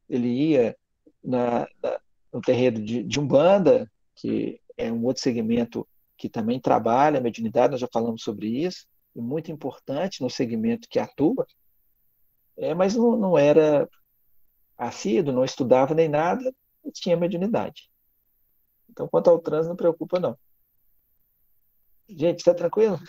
ia no terreiro de Umbanda, que é um outro segmento que também trabalha a mediunidade, nós já falamos sobre isso, e muito importante no segmento que atua, mas não era assíduo, não estudava nem nada, e tinha mediunidade. Então, quanto ao trânsito, não preocupa, não. Gente, está tranquilo?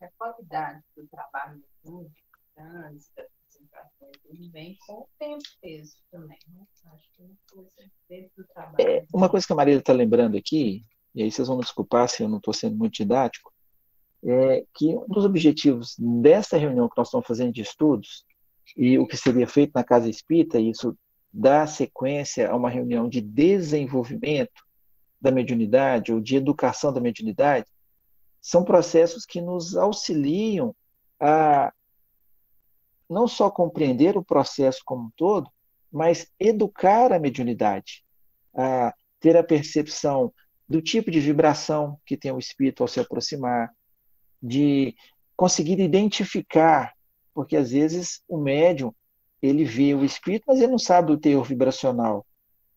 A qualidade do trabalho do trânsito, da concentração, ele vem com o tempo peso também, né? Acho que uma coisa dentro do trabalho. Uma coisa que a Maria está lembrando aqui, e aí vocês vão me desculpar se eu não estou sendo muito didático, é que um dos objetivos dessa reunião que nós estamos fazendo de estudos, e o que seria feito na Casa Espírita, isso dá sequência a uma reunião de desenvolvimento da mediunidade ou de educação da mediunidade, são processos que nos auxiliam a não só compreender o processo como um todo, mas educar a mediunidade, a ter a percepção do tipo de vibração que tem o espírito ao se aproximar, de conseguir identificar, porque às vezes o médium ele vê o espírito, mas ele não sabe o teor vibracional.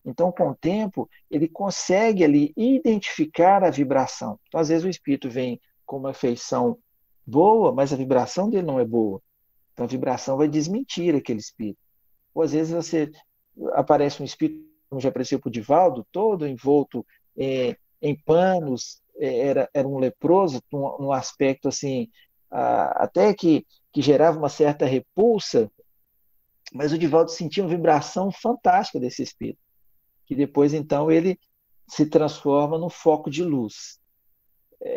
Então, com o tempo, ele consegue ali identificar a vibração. Então, às vezes o espírito vem com uma feição boa, mas a vibração dele não é boa. Então, a vibração vai desmentir aquele espírito. Ou às vezes aparece um espírito, como já apareceu para o Divaldo, todo envolto em panos, era um leproso, num aspecto assim, até que gerava uma certa repulsa, mas o Divaldo sentia uma vibração fantástica desse espírito, que depois então ele se transforma num foco de luz.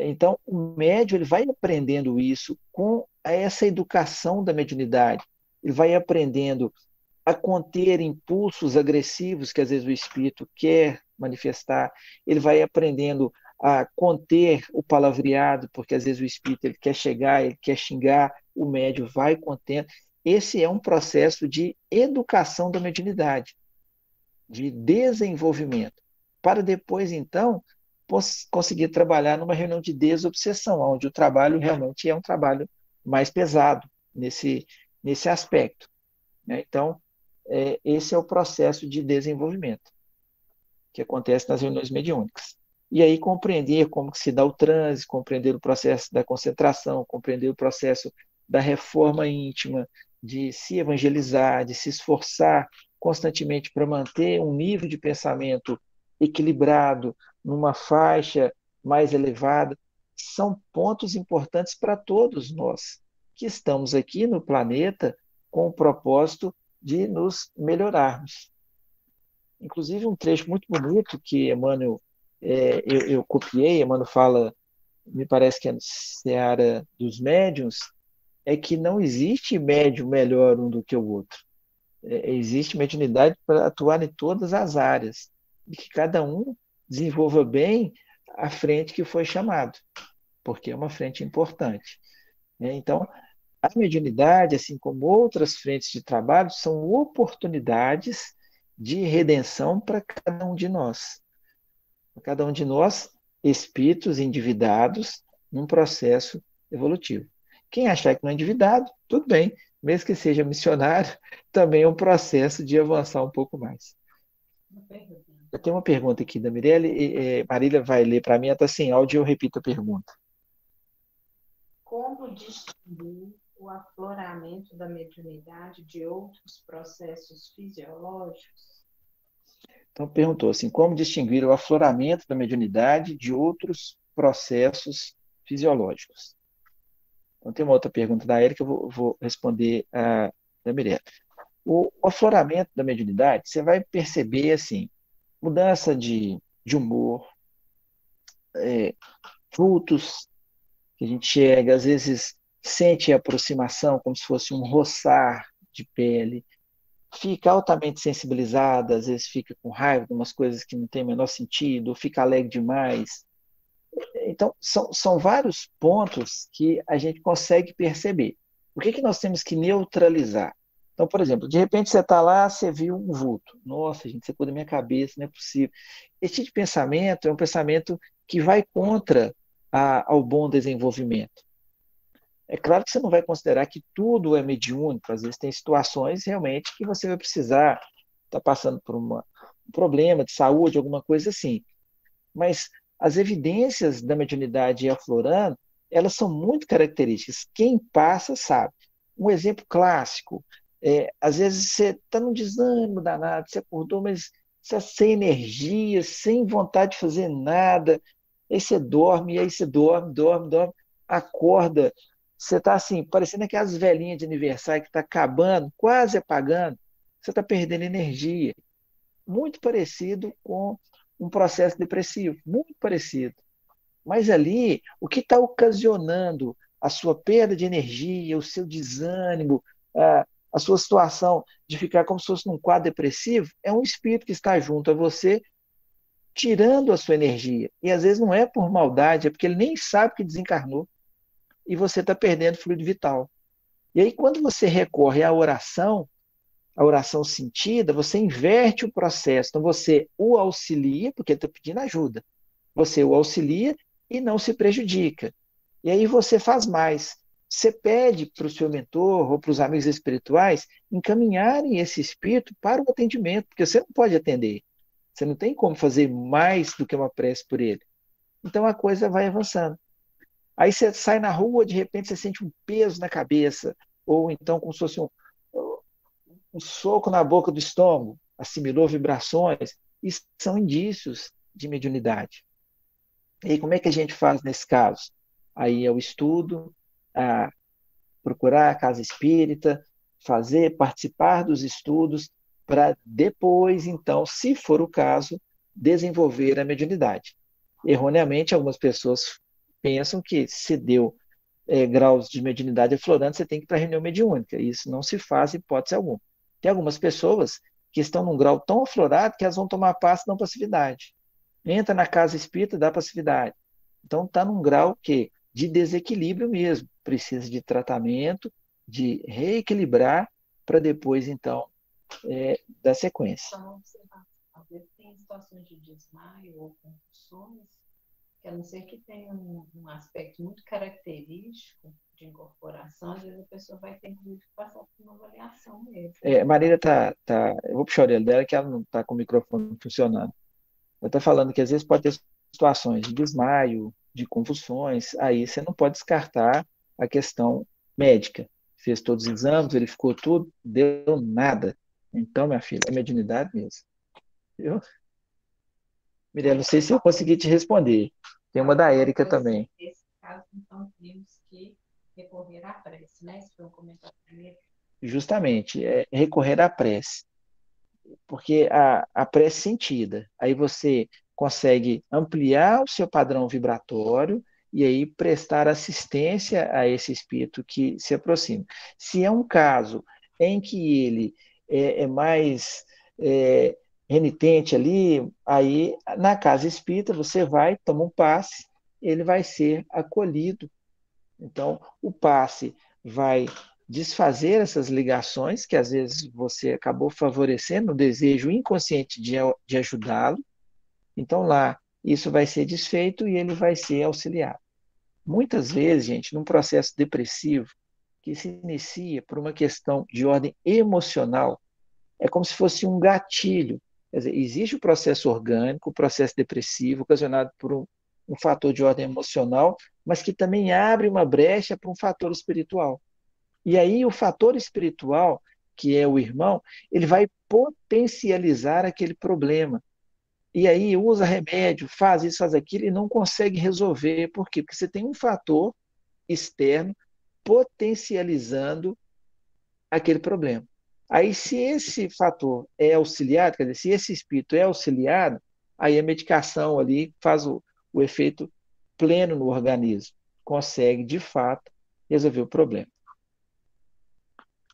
Então, o médium ele vai aprendendo isso com essa educação da mediunidade. Ele vai aprendendo a conter impulsos agressivos que às vezes o espírito quer manifestar. Ele vai aprendendo a conter o palavreado, porque às vezes o espírito ele quer chegar, ele quer xingar, o médium vai contendo. Esse é um processo de educação da mediunidade, de desenvolvimento, para depois, então, conseguir trabalhar numa reunião de desobsessão, onde o trabalho realmente é um trabalho mais pesado nesse aspecto. Né? Então, esse é o processo de desenvolvimento que acontece nas reuniões mediúnicas. E aí compreender como que se dá o transe, compreender o processo da concentração, compreender o processo da reforma íntima, de se evangelizar, de se esforçar constantemente para manter um nível de pensamento equilibrado, numa faixa mais elevada, são pontos importantes para todos nós que estamos aqui no planeta com o propósito de nos melhorarmos. Inclusive, um trecho muito bonito que Emmanuel, eu copiei, Emmanuel fala, me parece que é no Seara dos Médiuns, é que não existe médium melhor um do que o outro. Existe mediunidade para atuar em todas as áreas, e que cada um desenvolva bem a frente que foi chamado, porque é uma frente importante. Então, A mediunidade, assim como outras frentes de trabalho, são oportunidades de redenção para cada um de nós. Para cada um de nós, espíritos endividados num processo evolutivo. Quem achar que não é endividado, tudo bem, mesmo que seja missionário, também é um processo de avançar um pouco mais. Eu tenho uma pergunta aqui da Mirelle, Marília vai ler para mim, ela está sem áudio e eu repito a pergunta. Como distinguir o afloramento da mediunidade de outros processos fisiológicos? Então, perguntou assim, como distinguir o afloramento da mediunidade de outros processos fisiológicos? Então, tem uma outra pergunta da Érica, eu vou responder a da Mirella. O afloramento da mediunidade, você vai perceber, assim, mudança de humor, vultos que a gente chega, às vezes sente a aproximação como se fosse um roçar de pele, fica altamente sensibilizada, às vezes fica com raiva de umas coisas que não tem o menor sentido, fica alegre demais. Então, são vários pontos que a gente consegue perceber. O que nós temos que neutralizar? Então, por exemplo, de repente você está lá, você viu um vulto. Nossa, gente, você pôs na minha cabeça, não é possível. Esse tipo de pensamento é um pensamento que vai contra ao bom desenvolvimento. É claro que você não vai considerar que tudo é mediúnico, às vezes tem situações realmente que você vai precisar estar passando por um problema de saúde, alguma coisa assim. Mas as evidências da mediunidade aflorando, elas são muito características. Quem passa sabe. Um exemplo clássico, às vezes você está num desânimo danado, você acordou, mas você está sem energia, sem vontade de fazer nada, aí você dorme, e aí você dorme, acorda, você está assim, parecendo aquelas velhinhas de aniversário que está acabando, quase apagando, você está perdendo energia. Muito parecido com um processo depressivo, muito parecido. Mas ali, o que está ocasionando a sua perda de energia, o seu desânimo, a sua situação de ficar como se fosse num quadro depressivo, é um espírito que está junto a você, tirando a sua energia. E às vezes não é por maldade, é porque ele nem sabe que desencarnou e você está perdendo fluido vital. E aí, quando você recorre à oração, a oração sentida, você inverte o processo. Então, você o auxilia, porque ele está pedindo ajuda. Você o auxilia e não se prejudica. E aí você faz mais. Você pede para o seu mentor ou para os amigos espirituais encaminharem esse espírito para o atendimento, porque você não pode atender. Você não tem como fazer mais do que uma prece por ele. Então a coisa vai avançando. Aí você sai na rua, de repente você sente um peso na cabeça, ou então como se fosse um soco na boca do estômago, assimilou vibrações, isso são indícios de mediunidade. E aí, como é que a gente faz nesse caso? Aí é o estudo, a procurar a casa espírita, participar dos estudos, para depois, então, se for o caso, desenvolver a mediunidade. Erroneamente, algumas pessoas pensam que se deu graus de mediunidade aflorando, você tem que ir para a reunião mediúnica. Isso não se faz em hipótese alguma. Tem algumas pessoas que estão num grau tão aflorado que elas vão tomar passe da passividade. Entra na casa espírita, dá passividade. Então está num grau que de desequilíbrio mesmo. Precisa de tratamento, de reequilibrar para depois, então, dar sequência. Então, às vezes tem situações de desmaio ou convulsões, que a não ser que tenha um aspecto muito característico de incorporação, às vezes a pessoa vai ter que passar por uma avaliação mesmo. Marília eu vou puxar a orelha dela que ela não está com o microfone funcionando. Ela está falando que às vezes pode ter situações de desmaio, de convulsões, aí você não pode descartar a questão médica. Fez todos os exames, verificou tudo, deu nada. Então, minha filha, é mediunidade mesmo. Viu? Mirella, não sei se eu consegui te responder. Tem uma da Érica também. Nesse caso, então, temos que recorrer à prece, né? Esse foi um comentário primeiro. Justamente, é recorrer à prece. Porque a prece sentida, aí você consegue ampliar o seu padrão vibratório e aí prestar assistência a esse espírito que se aproxima. Se é um caso em que ele é mais é, renitente ali, aí na casa espírita você vai, toma um passe, ele vai ser acolhido. Então, o passe vai desfazer essas ligações que às vezes você acabou favorecendo o desejo inconsciente de ajudá-lo. Então lá, isso vai ser desfeito e ele vai ser auxiliado. Muitas vezes, gente, num processo depressivo que se inicia por uma questão de ordem emocional, é como se fosse um gatilho. Quer dizer, existe o processo orgânico, o processo depressivo, ocasionado por um fator de ordem emocional, mas que também abre uma brecha para um fator espiritual. E aí o fator espiritual, que é o irmão, ele vai potencializar aquele problema. E aí usa remédio, faz isso, faz aquilo e não consegue resolver. Por quê? Porque você tem um fator externo potencializando aquele problema. Aí, se esse fator é auxiliado, quer dizer, se esse espírito é auxiliado, aí a medicação ali faz o efeito pleno no organismo, consegue, de fato, resolver o problema.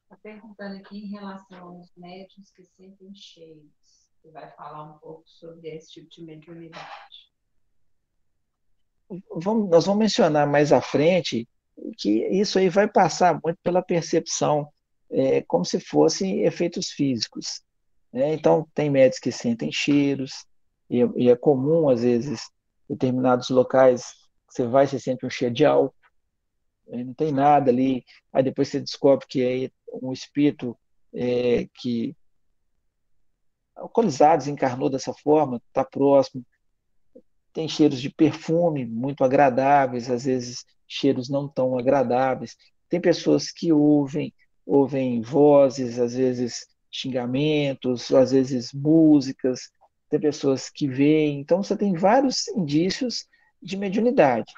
Está perguntando aqui em relação aos médiuns que sentem cheios. Você vai falar um pouco sobre esse tipo de mediunidade. Nós vamos mencionar mais à frente que isso aí vai passar muito pela percepção, como se fossem efeitos físicos. Né? Então, tem médicos que sentem cheiros, e é comum, às vezes, em determinados locais, você vai, você sente um cheiro de álcool, não tem nada ali, aí depois você descobre que é um espírito que alcoolizado, desencarnou dessa forma, está próximo, tem cheiros de perfume muito agradáveis, às vezes cheiros não tão agradáveis. Tem pessoas que ouvem vozes, às vezes xingamentos, às vezes músicas. Tem pessoas que veem. Então você tem vários indícios de mediunidade.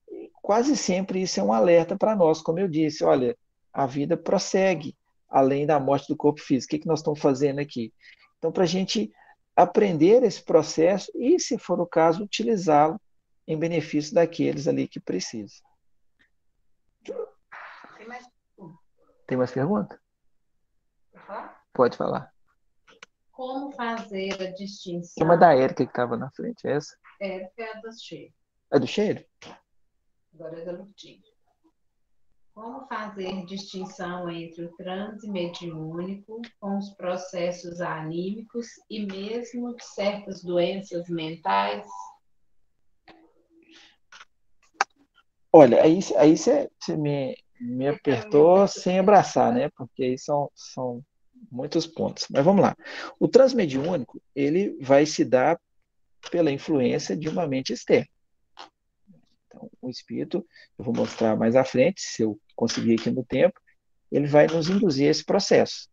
E quase sempre isso é um alerta para nós, como eu disse, olha, a vida prossegue além da morte do corpo físico. O que nós estamos fazendo aqui? Então, para a gente aprender esse processo e, se for o caso, utilizá-lo em benefício daqueles ali que precisam. Tem mais Tem mais pergunta? falar? Pode falar. Como fazer a Tem distinção? uma da Érica que estava na frente, é essa? É a do cheiro. É do cheiro? Agora é da Lutinha. Como fazer distinção entre o transe mediúnico com os processos anímicos e mesmo de certas doenças mentais? Olha, aí você me apertou sem abraçar, né? Porque aí são muitos pontos. Mas vamos lá. O transmediúnico, ele vai se dar pela influência de uma mente externa. Então, o espírito, eu vou mostrar mais à frente, se eu conseguir aqui no tempo, ele vai nos induzir a esse processo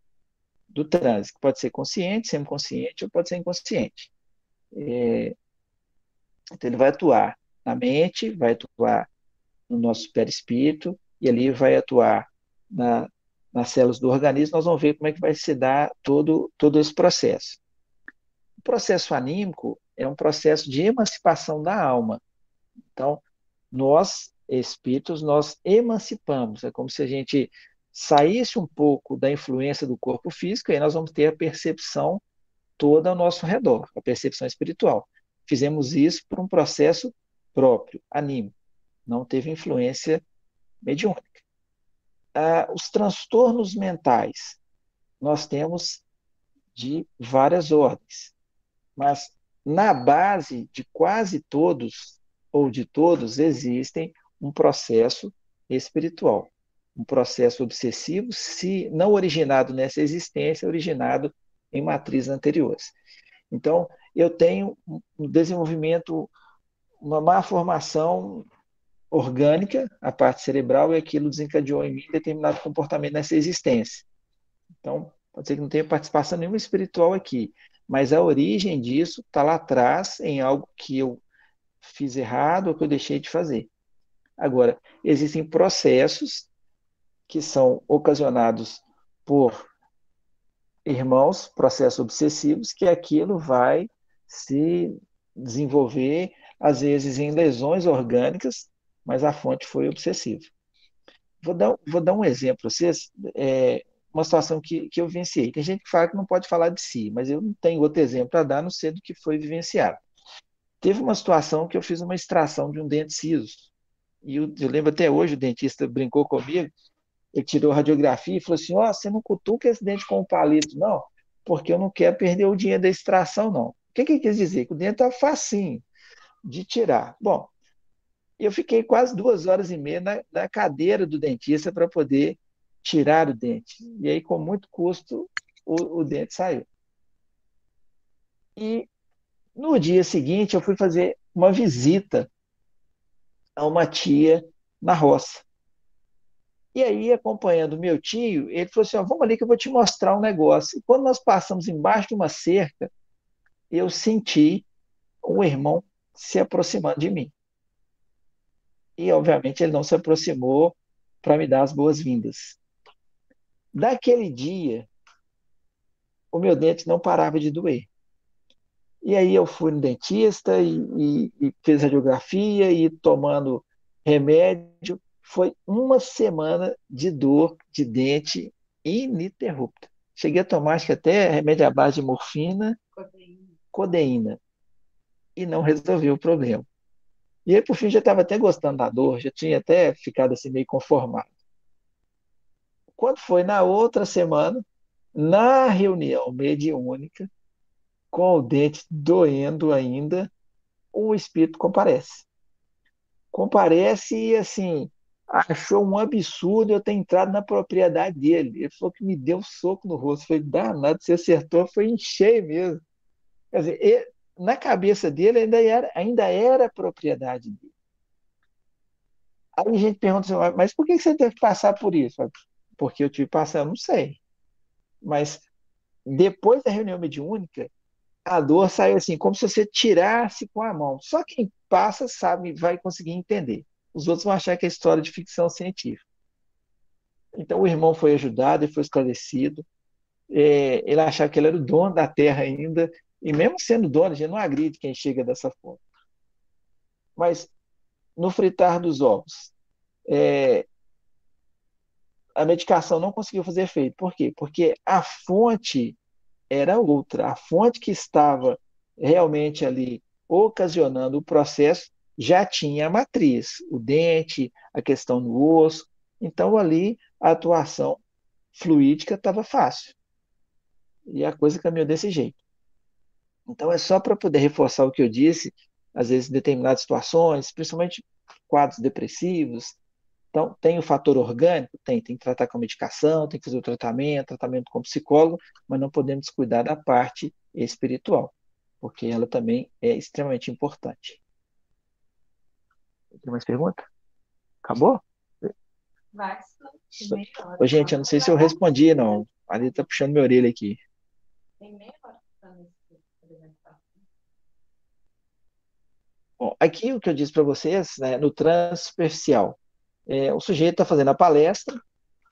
do transe, que pode ser consciente, semiconsciente ou pode ser inconsciente. Então, ele vai atuar na mente, vai atuar no nosso perispírito, e ali vai atuar nas células do organismo. Nós vamos ver como é que vai se dar todo esse processo. O processo anímico é um processo de emancipação da alma. Então, nós, espíritos, nós emancipamos. É como se a gente saísse um pouco da influência do corpo físico, e aí nós vamos ter a percepção toda ao nosso redor, a percepção espiritual. Fizemos isso por um processo próprio, anímico. Não teve influência mediúnica. Os transtornos mentais, nós temos de várias ordens, mas na base de quase todos, ou de todos, existem um processo espiritual, um processo obsessivo, se não originado nessa existência, originado em matrizes anteriores. Então, eu tenho um desenvolvimento, uma má formação orgânica, a parte cerebral, e aquilo desencadeou em mim determinado comportamento nessa existência. Então, pode ser que não tenha participação nenhuma espiritual aqui, mas a origem disso está lá atrás, em algo que eu fiz errado ou que eu deixei de fazer. Agora, existem processos que são ocasionados por irmãos, processos obsessivos, que aquilo vai se desenvolver, às vezes, em lesões orgânicas, mas a fonte foi obsessiva. Vou dar um exemplo para vocês, uma situação que eu vivenciei. Tem gente que fala que não pode falar de si, mas eu não tenho outro exemplo para dar, a não ser do que foi vivenciado. Teve uma situação que eu fiz uma extração de um dente ciso, e eu lembro até hoje, o dentista brincou comigo, Ele tirou a radiografia e falou assim: ó, você não cutuca esse dente com um palito, não, porque eu não quero perder o dinheiro da extração, não. O que que ele quis dizer? Que o dente está facinho de tirar. Bom, eu fiquei quase 2 horas e meia na cadeira do dentista para poder tirar o dente. E aí, com muito custo, o dente saiu. E no dia seguinte, eu fui fazer uma visita a uma tia na roça. E aí, acompanhando meu tio, ele falou assim: ó, vamos ali que eu vou te mostrar um negócio. E quando nós passamos embaixo de uma cerca, eu senti um irmão se aproximando de mim. E, obviamente, ele não se aproximou para me dar as boas-vindas. Daquele dia, o meu dente não parava de doer. E aí eu fui no dentista e fiz radiografia e tomando remédio. Foi uma semana de dor de dente ininterrupta. Cheguei a tomar, acho que até remédio à base de morfina, Proteína. codeína, e não resolveu o problema. E aí, por fim, já estava até gostando da dor, já tinha até ficado assim meio conformado. Quando foi na outra semana, na reunião mediúnica, com o dente doendo ainda, o espírito comparece. Comparece e, assim, achou um absurdo eu ter entrado na propriedade dele. Ele falou que me deu um soco no rosto. Foi danado, você acertou, foi em cheio mesmo. Quer dizer, na cabeça dele ainda era propriedade dele. Aí a gente pergunta assim, mas por que você teve que passar por isso? Porque eu tive que passar, eu não sei. Mas depois da reunião mediúnica, a dor saiu assim, como se você tirasse com a mão. Só quem passa sabe, vai conseguir entender. Os outros vão achar que é história de ficção científica. Então o irmão foi ajudado e foi esclarecido. Ele achava que ele era o dono da terra ainda, e mesmo sendo dono, a gente não agride quem chega dessa forma. Mas no fritar dos ovos, é, a medicação não conseguiu fazer efeito. Por quê? Porque a fonte era outra. A fonte que estava realmente ali ocasionando o processo já tinha a matriz, o dente, a questão no osso. Então, ali, a atuação fluídica estava fácil. E a coisa caminhou desse jeito. Então, é só para poder reforçar o que eu disse, às vezes, em determinadas situações, principalmente quadros depressivos. Então, tem o fator orgânico? Tem que tratar com medicação, tem que fazer o tratamento com psicólogo, mas não podemos descuidar da parte espiritual, porque ela também é extremamente importante. Tem mais pergunta? Acabou? Vai, meia hora. Ô, gente, eu não sei se eu respondi, não. A Lili está puxando minha orelha aqui. Tem meia hora que está nesse apresentação. Bom, aqui o que eu disse para vocês, né, no transsuperficial, o sujeito está fazendo a palestra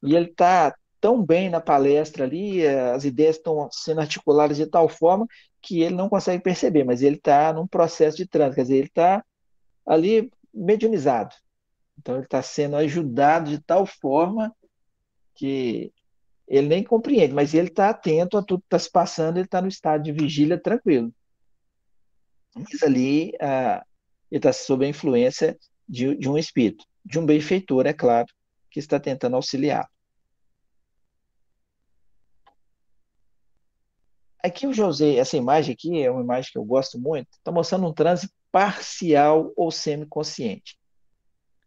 e ele está tão bem na palestra ali, as ideias estão sendo articuladas de tal forma que ele não consegue perceber, mas ele está num processo de transe, quer dizer, ele está ali mediunizado. Então ele está sendo ajudado de tal forma que ele nem compreende, mas ele está atento a tudo que está se passando, ele está no estado de vigília tranquilo. Mas ali ele está sob a influência de um espírito, de um benfeitor, é claro, que está tentando auxiliar. Aqui eu já usei essa imagem aqui, é uma imagem que eu gosto muito, está mostrando um transe parcial ou semiconsciente.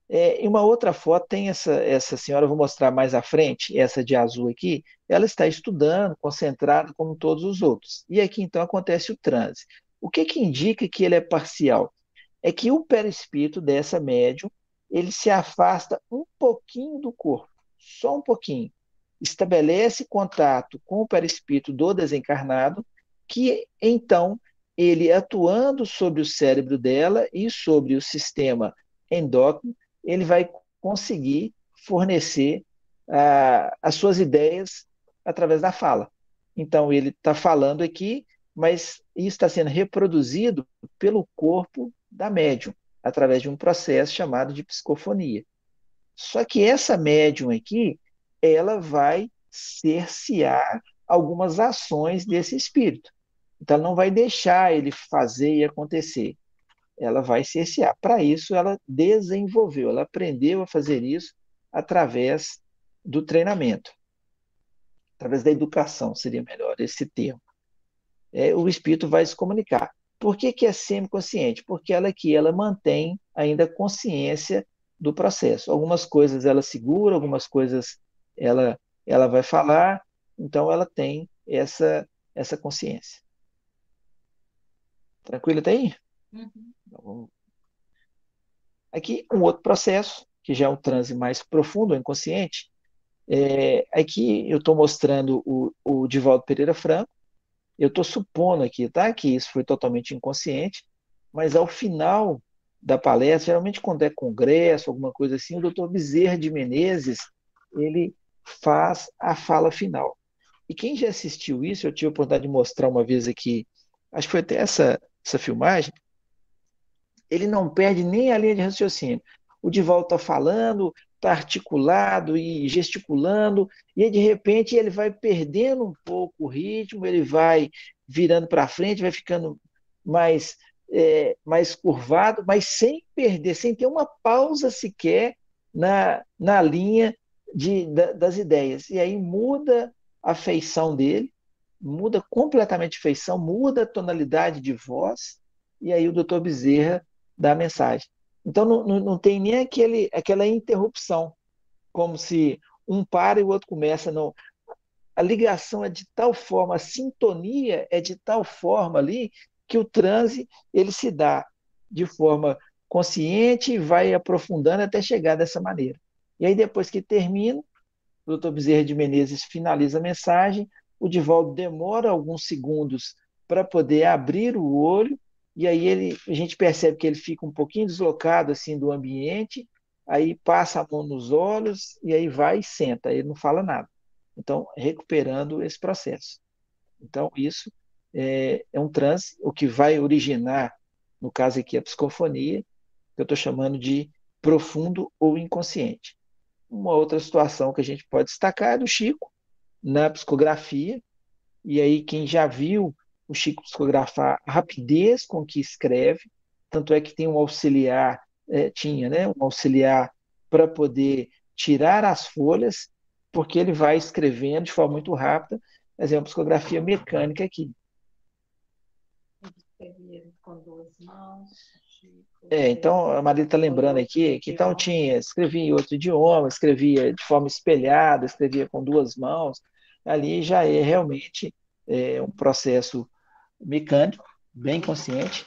Em uma outra foto tem essa senhora, eu vou mostrar mais à frente, essa de azul aqui, ela está estudando, concentrada como todos os outros. E aqui então acontece o transe. O que que indica que ele é parcial? É que o perispírito dessa médium, ele se afasta um pouquinho do corpo, só um pouquinho. Estabelece contato com o perispírito do desencarnado, que então ele atuando sobre o cérebro dela e sobre o sistema endócrino, ele vai conseguir fornecer as suas ideias através da fala. Então ele está falando aqui, mas isso está sendo reproduzido pelo corpo da médium, através de um processo chamado de psicofonia. Só que essa médium aqui, ela vai cercear algumas ações desse espírito. Então, ela não vai deixar ele fazer e acontecer. Ela vai cercear. Para isso, ela desenvolveu, ela aprendeu a fazer isso através do treinamento, através da educação, seria melhor esse termo. O espírito vai se comunicar. Por que que é semiconsciente? Porque ela mantém ainda consciência do processo. Algumas coisas ela segura, algumas coisas ela, ela vai falar, então ela tem essa consciência. Tranquilo até aí? Uhum. Então, aqui um outro processo, que já é um transe mais profundo, inconsciente, aqui eu estou mostrando o Divaldo Pereira Franco. Eu estou supondo aqui, tá? Que isso foi totalmente inconsciente, mas ao final da palestra, geralmente quando é congresso, alguma coisa assim, o doutor Bezerra de Menezes, ele faz a fala final. E quem já assistiu isso, eu tive a oportunidade de mostrar uma vez aqui, acho que foi até essa filmagem, ele não perde nem a linha de raciocínio. O Divaldo está falando, está articulado e gesticulando, e aí, de repente ele vai perdendo um pouco o ritmo, ele vai virando para frente, vai ficando mais, mais curvado, mas sem perder, sem ter uma pausa sequer na linha das ideias. E aí muda a feição dele, muda completamente a feição, muda a tonalidade de voz, e aí o doutor Bezerra da mensagem. Então não tem nem aquela interrupção, como se um para e o outro começa. Não. A ligação é de tal forma, a sintonia é de tal forma ali, que o transe ele se dá de forma consciente e vai aprofundando até chegar dessa maneira. E aí, depois que termina, o doutor Bezerra de Menezes finaliza a mensagem, o Divaldo demora alguns segundos para poder abrir o olho, e aí a gente percebe que ele fica um pouquinho deslocado assim do ambiente, aí passa a mão nos olhos, e aí vai e senta, ele não fala nada. Então, recuperando esse processo. Então, isso é um transe, o que vai originar, no caso aqui, a psicofonia, que eu estou chamando de profundo ou inconsciente. Uma outra situação que a gente pode destacar é do Chico, na psicografia, e aí quem já viu o Chico psicografar, a rapidez com que escreve, tanto é que tem um auxiliar, tinha, né, um auxiliar para poder tirar as folhas, porque ele vai escrevendo de forma muito rápida, mas é uma psicografia mecânica aqui. Escrevia com duas mãos, Chico, Então, a Maria está ou em lembrando outro aqui que então idioma. tinha, escrevia em outro idioma, escrevia de forma espelhada, escrevia com duas mãos. Ali já é realmente um processo mecânico, bem consciente,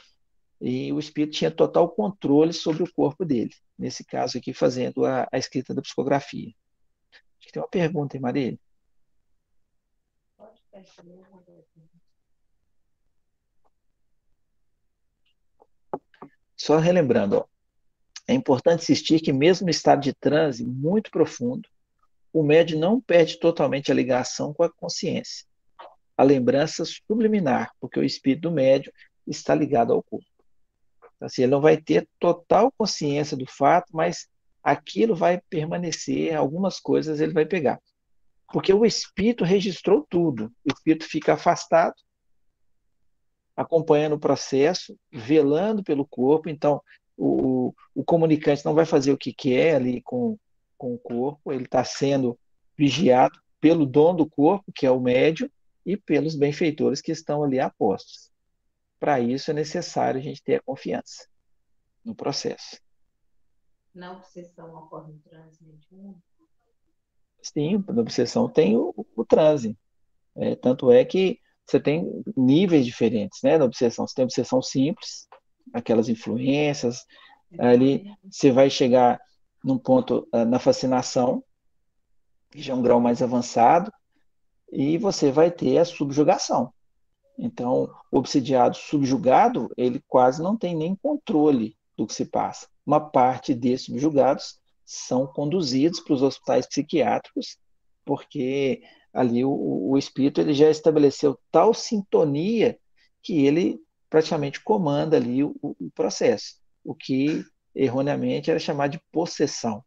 e o espírito tinha total controle sobre o corpo dele, nesse caso aqui, fazendo a escrita da psicografia. Acho que tem uma pergunta aí, Maria. Pode perceber, Roberto. Só relembrando, ó, é importante insistir que, mesmo no estado de transe muito profundo, o médium não perde totalmente a ligação com a consciência, a lembrança subliminar, porque o espírito do médium está ligado ao corpo. Então, assim, ele não vai ter total consciência do fato, mas aquilo vai permanecer, algumas coisas ele vai pegar. Porque o espírito registrou tudo. O espírito fica afastado, acompanhando o processo, velando pelo corpo. Então, o comunicante não vai fazer o que quer ali com o corpo, ele está sendo vigiado pelo dono do corpo, que é o médium, e pelos benfeitores que estão ali apostos. Para isso é necessário a gente ter a confiança no processo. Na obsessão ocorre um transe mediúnico? Sim, na obsessão tem o transe. Tanto é que você tem níveis diferentes, né, da obsessão. Você tem a obsessão simples, aquelas influências, ali você vai chegar num ponto na fascinação, que já é um grau mais avançado, e você vai ter a subjugação. Então, o obsidiado subjugado, ele quase não tem nem controle do que se passa. Uma parte desses subjugados são conduzidos para os hospitais psiquiátricos, porque ali o espírito ele já estabeleceu tal sintonia que ele praticamente comanda ali o processo, o que erroneamente era chamado de possessão.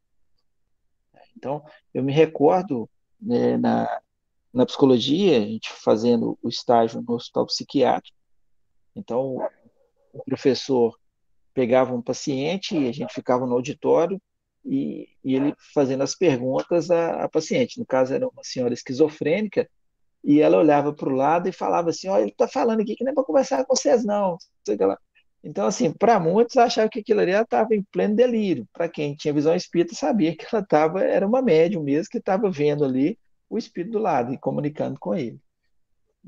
Então, eu me recordo, né, na psicologia, a gente fazendo o estágio no hospital psiquiátrico. Então, o professor pegava um paciente e a gente ficava no auditório e ele fazendo as perguntas à paciente. No caso, era uma senhora esquizofrênica, e ela olhava para o lado e falava assim: Ó, ele está falando aqui que não é para conversar com vocês, não. Sei lá. Então, assim, para muitos achavam que aquilo ali ela estava em pleno delírio. Para quem tinha visão espírita, sabia que ela estava, era uma médium mesmo, que estava vendo ali o espírito do lado e comunicando com ele.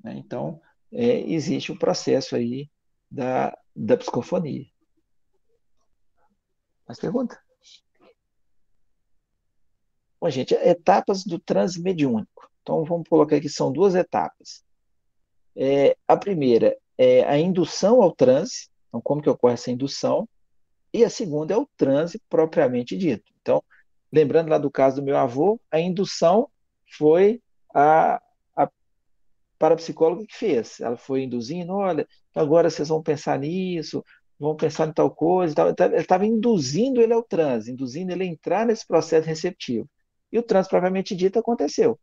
Né? Então, existe o processo aí da psicofonia. Mais pergunta? Bom, gente, etapas do transe mediúnico. Então, vamos colocar aqui, são duas etapas. A primeira é a indução ao transe, então, como que ocorre essa indução? E a segunda é o transe propriamente dito. Então, lembrando lá do caso do meu avô, a indução foi a parapsicóloga que fez. Ela foi induzindo: olha, agora vocês vão pensar nisso, vão pensar em tal coisa e tal. Ela estava induzindo ele ao transe, induzindo ele a entrar nesse processo receptivo. E o transe propriamente dito aconteceu,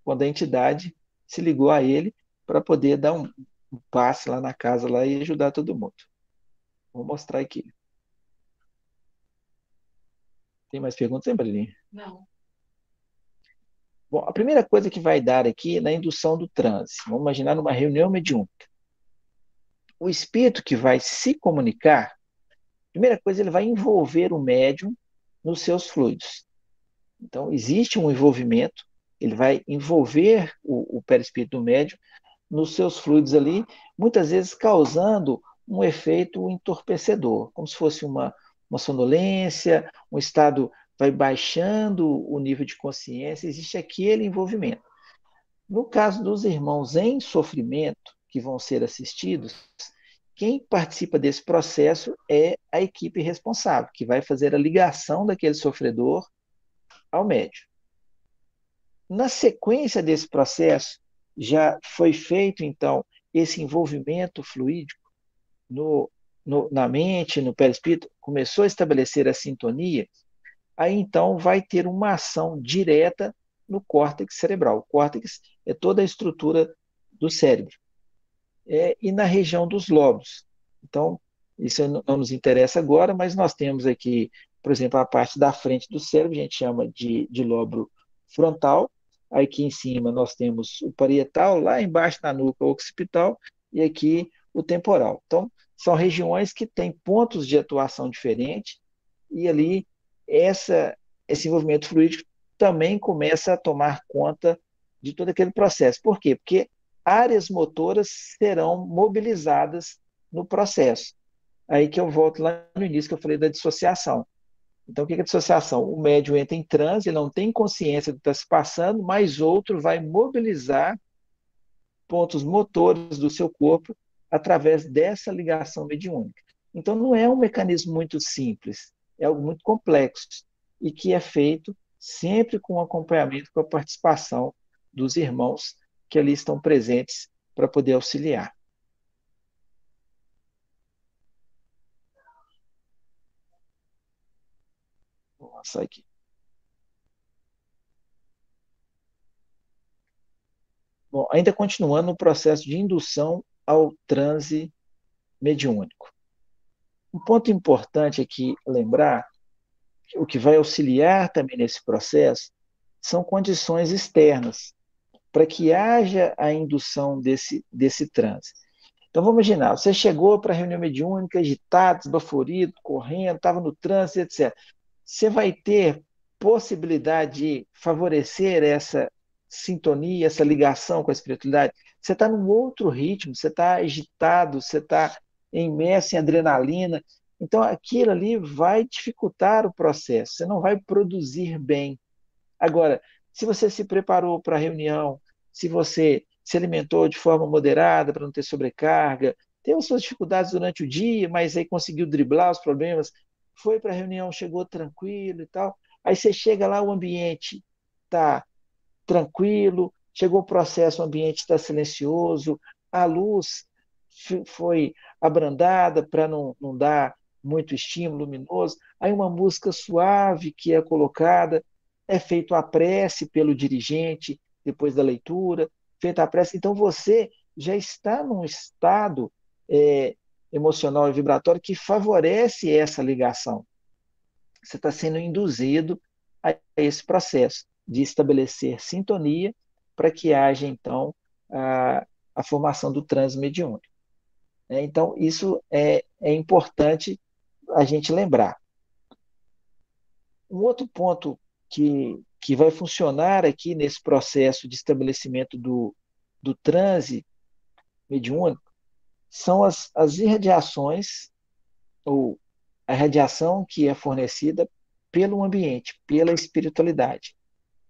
quando a entidade se ligou a ele para poder dar um passe lá na casa lá e ajudar todo mundo. Vou mostrar aqui. Tem mais perguntas, hein, Barilinha? Não. Bom, a primeira coisa que vai dar aqui na indução do transe, vamos imaginar numa reunião mediúnica. O espírito que vai se comunicar, a primeira coisa, ele vai envolver o médium nos seus fluidos. Então, existe um envolvimento, ele vai envolver o perispírito do médium nos seus fluidos ali, muitas vezes causando um efeito entorpecedor, como se fosse uma sonolência, um estado, vai baixando o nível de consciência, existe aquele envolvimento. No caso dos irmãos em sofrimento, que vão ser assistidos, quem participa desse processo é a equipe responsável, que vai fazer a ligação daquele sofredor ao médium. Na sequência desse processo, já foi feito, então, esse envolvimento fluídico na mente, no perispírito, começou a estabelecer a sintonia, aí então vai ter uma ação direta no córtex cerebral. O córtex é toda a estrutura do cérebro. E na região dos lobos. Então, isso não nos interessa agora, mas nós temos aqui, por exemplo, a parte da frente do cérebro, a gente chama de lobo frontal. Aqui em cima nós temos o parietal, lá embaixo na nuca, o occipital, e aqui o temporal. Então, são regiões que têm pontos de atuação diferentes, e ali esse envolvimento fluídico também começa a tomar conta de todo aquele processo. Por quê? Porque áreas motoras serão mobilizadas no processo. Aí que eu volto lá no início que eu falei da dissociação. Então, o que é a dissociação? O médium entra em transe, ele não tem consciência do que está se passando, mas outro vai mobilizar pontos motores do seu corpo através dessa ligação mediúnica. Então, não é um mecanismo muito simples, é algo muito complexo e que é feito sempre com acompanhamento, com a participação dos irmãos que ali estão presentes para poder auxiliar. Vou passar aqui. Bom, ainda continuando no processo de indução ao transe mediúnico. Um ponto importante aqui lembrar, o que vai auxiliar também nesse processo, são condições externas, para que haja a indução desse transe. Então vamos imaginar, você chegou para a reunião mediúnica agitado, esbaforido, correndo, estava no trânsito, etc. Você vai ter possibilidade de favorecer essa sintonia, essa ligação com a espiritualidade? Você está num outro ritmo, você está agitado, você está imerso em adrenalina. Então aquilo ali vai dificultar o processo, você não vai produzir bem. Agora, se você se preparou para a reunião, se você se alimentou de forma moderada para não ter sobrecarga, teve suas dificuldades durante o dia, mas aí conseguiu driblar os problemas, foi para a reunião, chegou tranquilo e tal. Aí você chega lá, o ambiente está tranquilo, chegou o processo, o ambiente está silencioso, a luz foi abrandada para não dar muito estímulo luminoso, aí uma música suave que é colocada, é feito a prece pelo dirigente depois da leitura, feita a prece, então você já está num estado emocional e vibratório que favorece essa ligação. você está sendo induzido a esse processo de estabelecer sintonia para que haja, então, a formação do transe mediúnico. Então, isso é importante a gente lembrar. Um outro ponto que vai funcionar aqui nesse processo de estabelecimento do transe mediúnico são as irradiações, ou a radiação que é fornecida pelo ambiente, pela espiritualidade,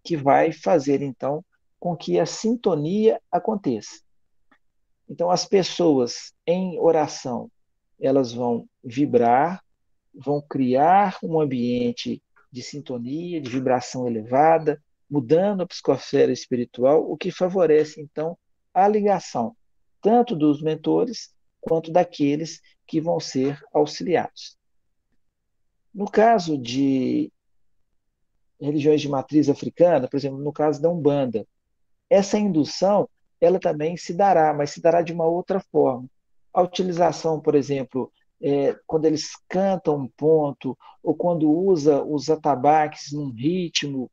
que vai fazer, então, com que a sintonia aconteça. Então, as pessoas em oração, elas vão vibrar, vão criar um ambiente de sintonia, de vibração elevada, mudando a psicosfera espiritual, o que favorece, então, a ligação, tanto dos mentores quanto daqueles que vão ser auxiliados. No caso de religiões de matriz africana, por exemplo, no caso da Umbanda, essa indução, ela também se dará, mas se dará de uma outra forma. A utilização, por exemplo, quando eles cantam um ponto, ou quando usa os atabaques num ritmo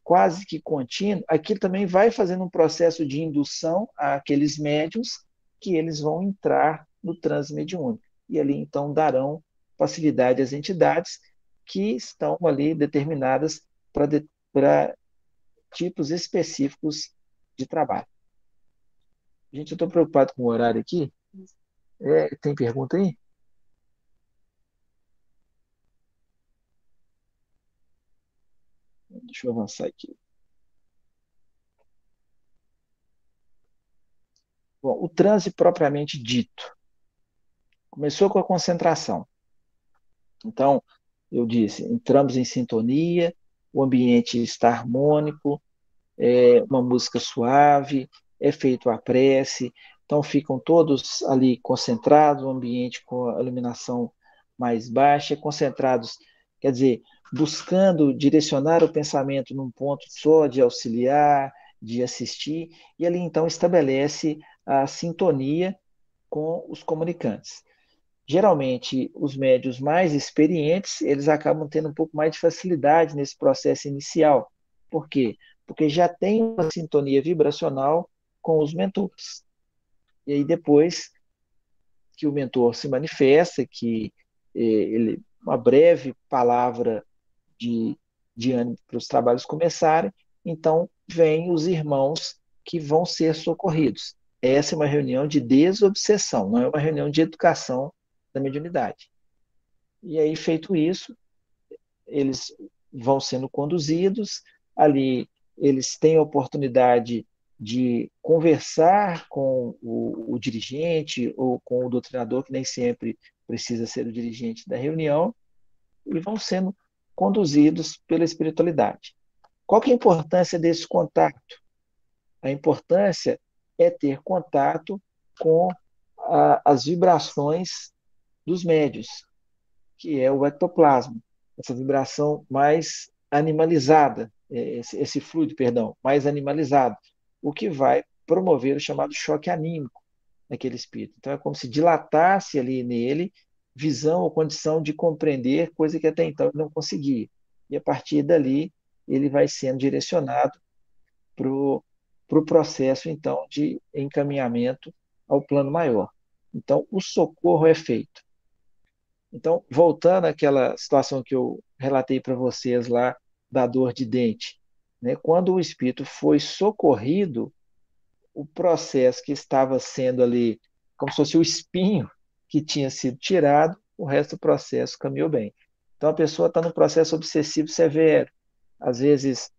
quase que contínuo, aquilo também vai fazendo um processo de indução àqueles médiuns que eles vão entrar no transe mediúnico. E ali, então, darão facilidade às entidades que estão ali determinadas para tipos específicos de trabalho. Gente, eu estou preocupado com o horário aqui. Tem pergunta aí? Deixa eu avançar aqui. Bom, o transe propriamente dito começou com a concentração. Então, eu disse, entramos em sintonia, o ambiente está harmônico, uma música suave, é feito a prece, então ficam todos ali concentrados, o ambiente com a iluminação mais baixa, concentrados, quer dizer, buscando direcionar o pensamento num ponto só de auxiliar, de assistir, e ali então estabelece a sintonia com os comunicantes. Geralmente, os médios mais experientes, eles acabam tendo um pouco mais de facilidade nesse processo inicial. Por quê? Porque já tem uma sintonia vibracional com os mentores. E aí, depois que o mentor se manifesta, que uma breve palavra de, de ânimo para os trabalhos começarem, então vêm os irmãos que vão ser socorridos. Essa é uma reunião de desobsessão, não é uma reunião de educação da mediunidade. E aí, feito isso, eles vão sendo conduzidos, ali eles têm a oportunidade de conversar com o dirigente ou com o doutrinador, que nem sempre precisa ser o dirigente da reunião, e vão sendo conduzidos pela espiritualidade. Qual que é a importância desse contato? A importância é ter contato com as vibrações dos médios, que é o ectoplasma, essa vibração mais animalizada, esse fluido, perdão, mais animalizado, o que vai promover o chamado choque anímico naquele espírito. Então é como se dilatasse ali nele visão ou condição de compreender coisa que até então ele não conseguia. E a partir dali ele vai sendo direcionado para o processo então de encaminhamento ao plano maior. Então o socorro é feito. Então, voltando àquela situação que eu relatei para vocês lá da dor de dente, né? Quando o espírito foi socorrido, o processo que estava sendo ali, como se fosse o espinho que tinha sido tirado, o resto do processo caminhou bem. Então, a pessoa está no processo obsessivo severo, às vezes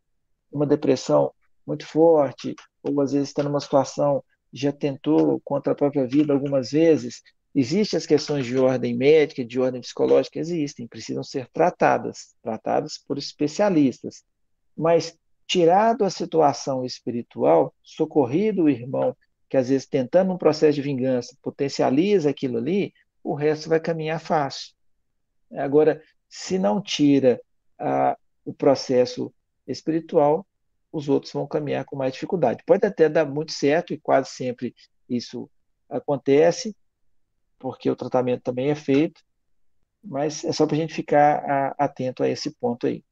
uma depressão muito forte, ou às vezes está numa situação, já tentou contra a própria vida algumas vezes. Existem as questões de ordem médica, de ordem psicológica, existem, precisam ser tratadas por especialistas. Mas, tirado a situação espiritual, socorrido o irmão, que às vezes tentando um processo de vingança, potencializa aquilo ali, o resto vai caminhar fácil. Agora, se não tira o processo espiritual, os outros vão caminhar com mais dificuldade. Pode até dar muito certo, e quase sempre isso acontece, porque o tratamento também é feito, Mas é só para a gente ficar atento a esse ponto aí.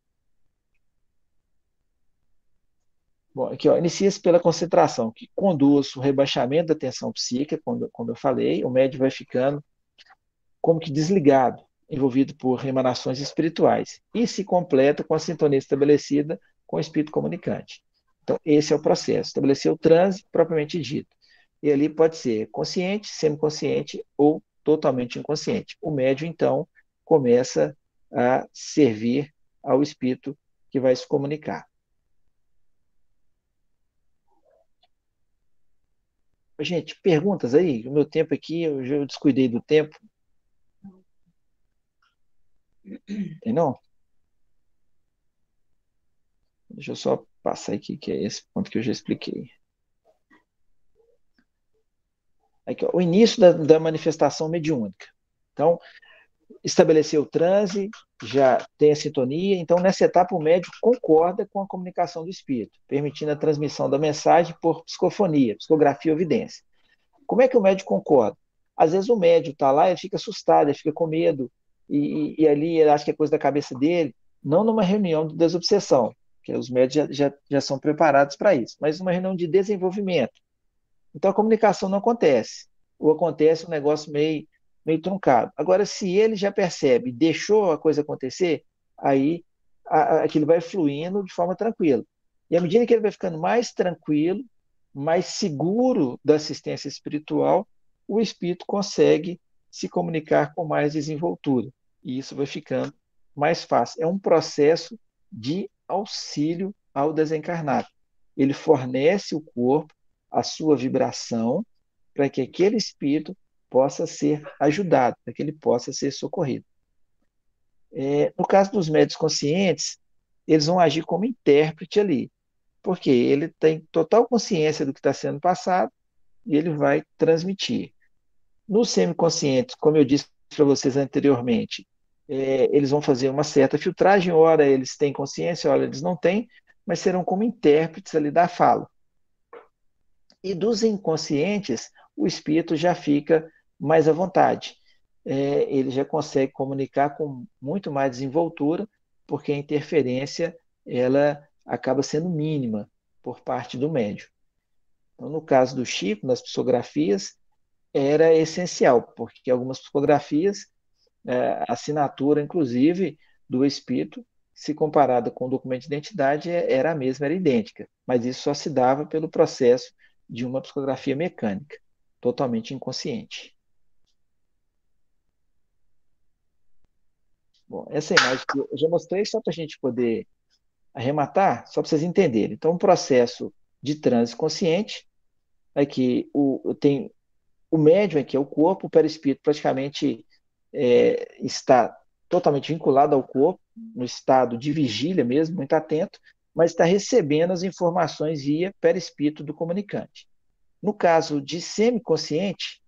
Bom, aqui, ó, inicia-se pela concentração, que conduz o rebaixamento da tensão psíquica, como eu falei, o médium vai ficando como que desligado, envolvido por emanações espirituais, e se completa com a sintonia estabelecida com o espírito comunicante. Então, esse é o processo, estabelecer o transe propriamente dito. E ali pode ser consciente, semiconsciente ou totalmente inconsciente. O médium, então, começa a servir ao espírito que vai se comunicar. Gente, perguntas aí? O meu tempo aqui, eu já descuidei do tempo, tem não? Deixa eu só passar aqui, que é esse ponto que eu já expliquei. Aqui, ó, o início da manifestação mediúnica. Então, estabeleceu o transe, já tem a sintonia, então nessa etapa o médium concorda com a comunicação do espírito, permitindo a transmissão da mensagem por psicofonia, psicografia ou evidência. Como é que o médium concorda? Às vezes o médium está lá, ele fica assustado, ele fica com medo, e ali ele acha que é coisa da cabeça dele, não numa reunião de desobsessão, que os médios já são preparados para isso, mas numa reunião de desenvolvimento. Então a comunicação não acontece, ou acontece um negócio meio truncado. Agora, se ele já percebe, deixou a coisa acontecer, aí aquilo vai fluindo de forma tranquila. E à medida que ele vai ficando mais tranquilo, mais seguro da assistência espiritual, o espírito consegue se comunicar com mais desenvoltura. E isso vai ficando mais fácil. É um processo de auxílio ao desencarnado. Ele fornece o corpo, a sua vibração, para que aquele espírito possa ser ajudado, para que ele possa ser socorrido. No caso dos médios conscientes, eles vão agir como intérprete ali, porque ele tem total consciência do que está sendo passado e ele vai transmitir. Nos semiconscientes, como eu disse para vocês anteriormente, eles vão fazer uma certa filtragem, ora eles têm consciência, ora eles não têm, mas serão como intérpretes ali da fala. E dos inconscientes, o espírito já fica mais à vontade. Ele já consegue comunicar com muito mais desenvoltura, porque a interferência ela acaba sendo mínima por parte do médium. Então, no caso do Chico, nas psicografias, era essencial, porque algumas psicografias, a assinatura, inclusive, do espírito, se comparada com o documento de identidade, era a mesma, era idêntica, mas isso só se dava pelo processo de uma psicografia mecânica, totalmente inconsciente. Bom, essa imagem que eu já mostrei só para a gente poder arrematar, só para vocês entenderem. Então, um processo de transe consciente, aqui tem o médium, aqui é o corpo, o perispírito praticamente está totalmente vinculado ao corpo, no estado de vigília mesmo, muito atento, mas está recebendo as informações via perispírito do comunicante. No caso de semiconsciente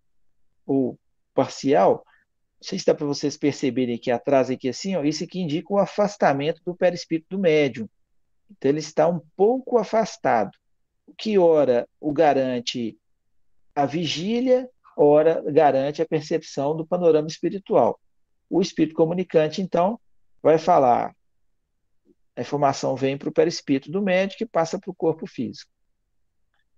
ou parcial, não sei se dá para vocês perceberem aqui atrás, aqui assim, ó, isso aqui indica o afastamento do perispírito do médium. Então ele está um pouco afastado, o que ora o garante a vigília, ora garante a percepção do panorama espiritual. O espírito comunicante, então, vai falar, a informação vem para o perispírito do médico e passa para o corpo físico.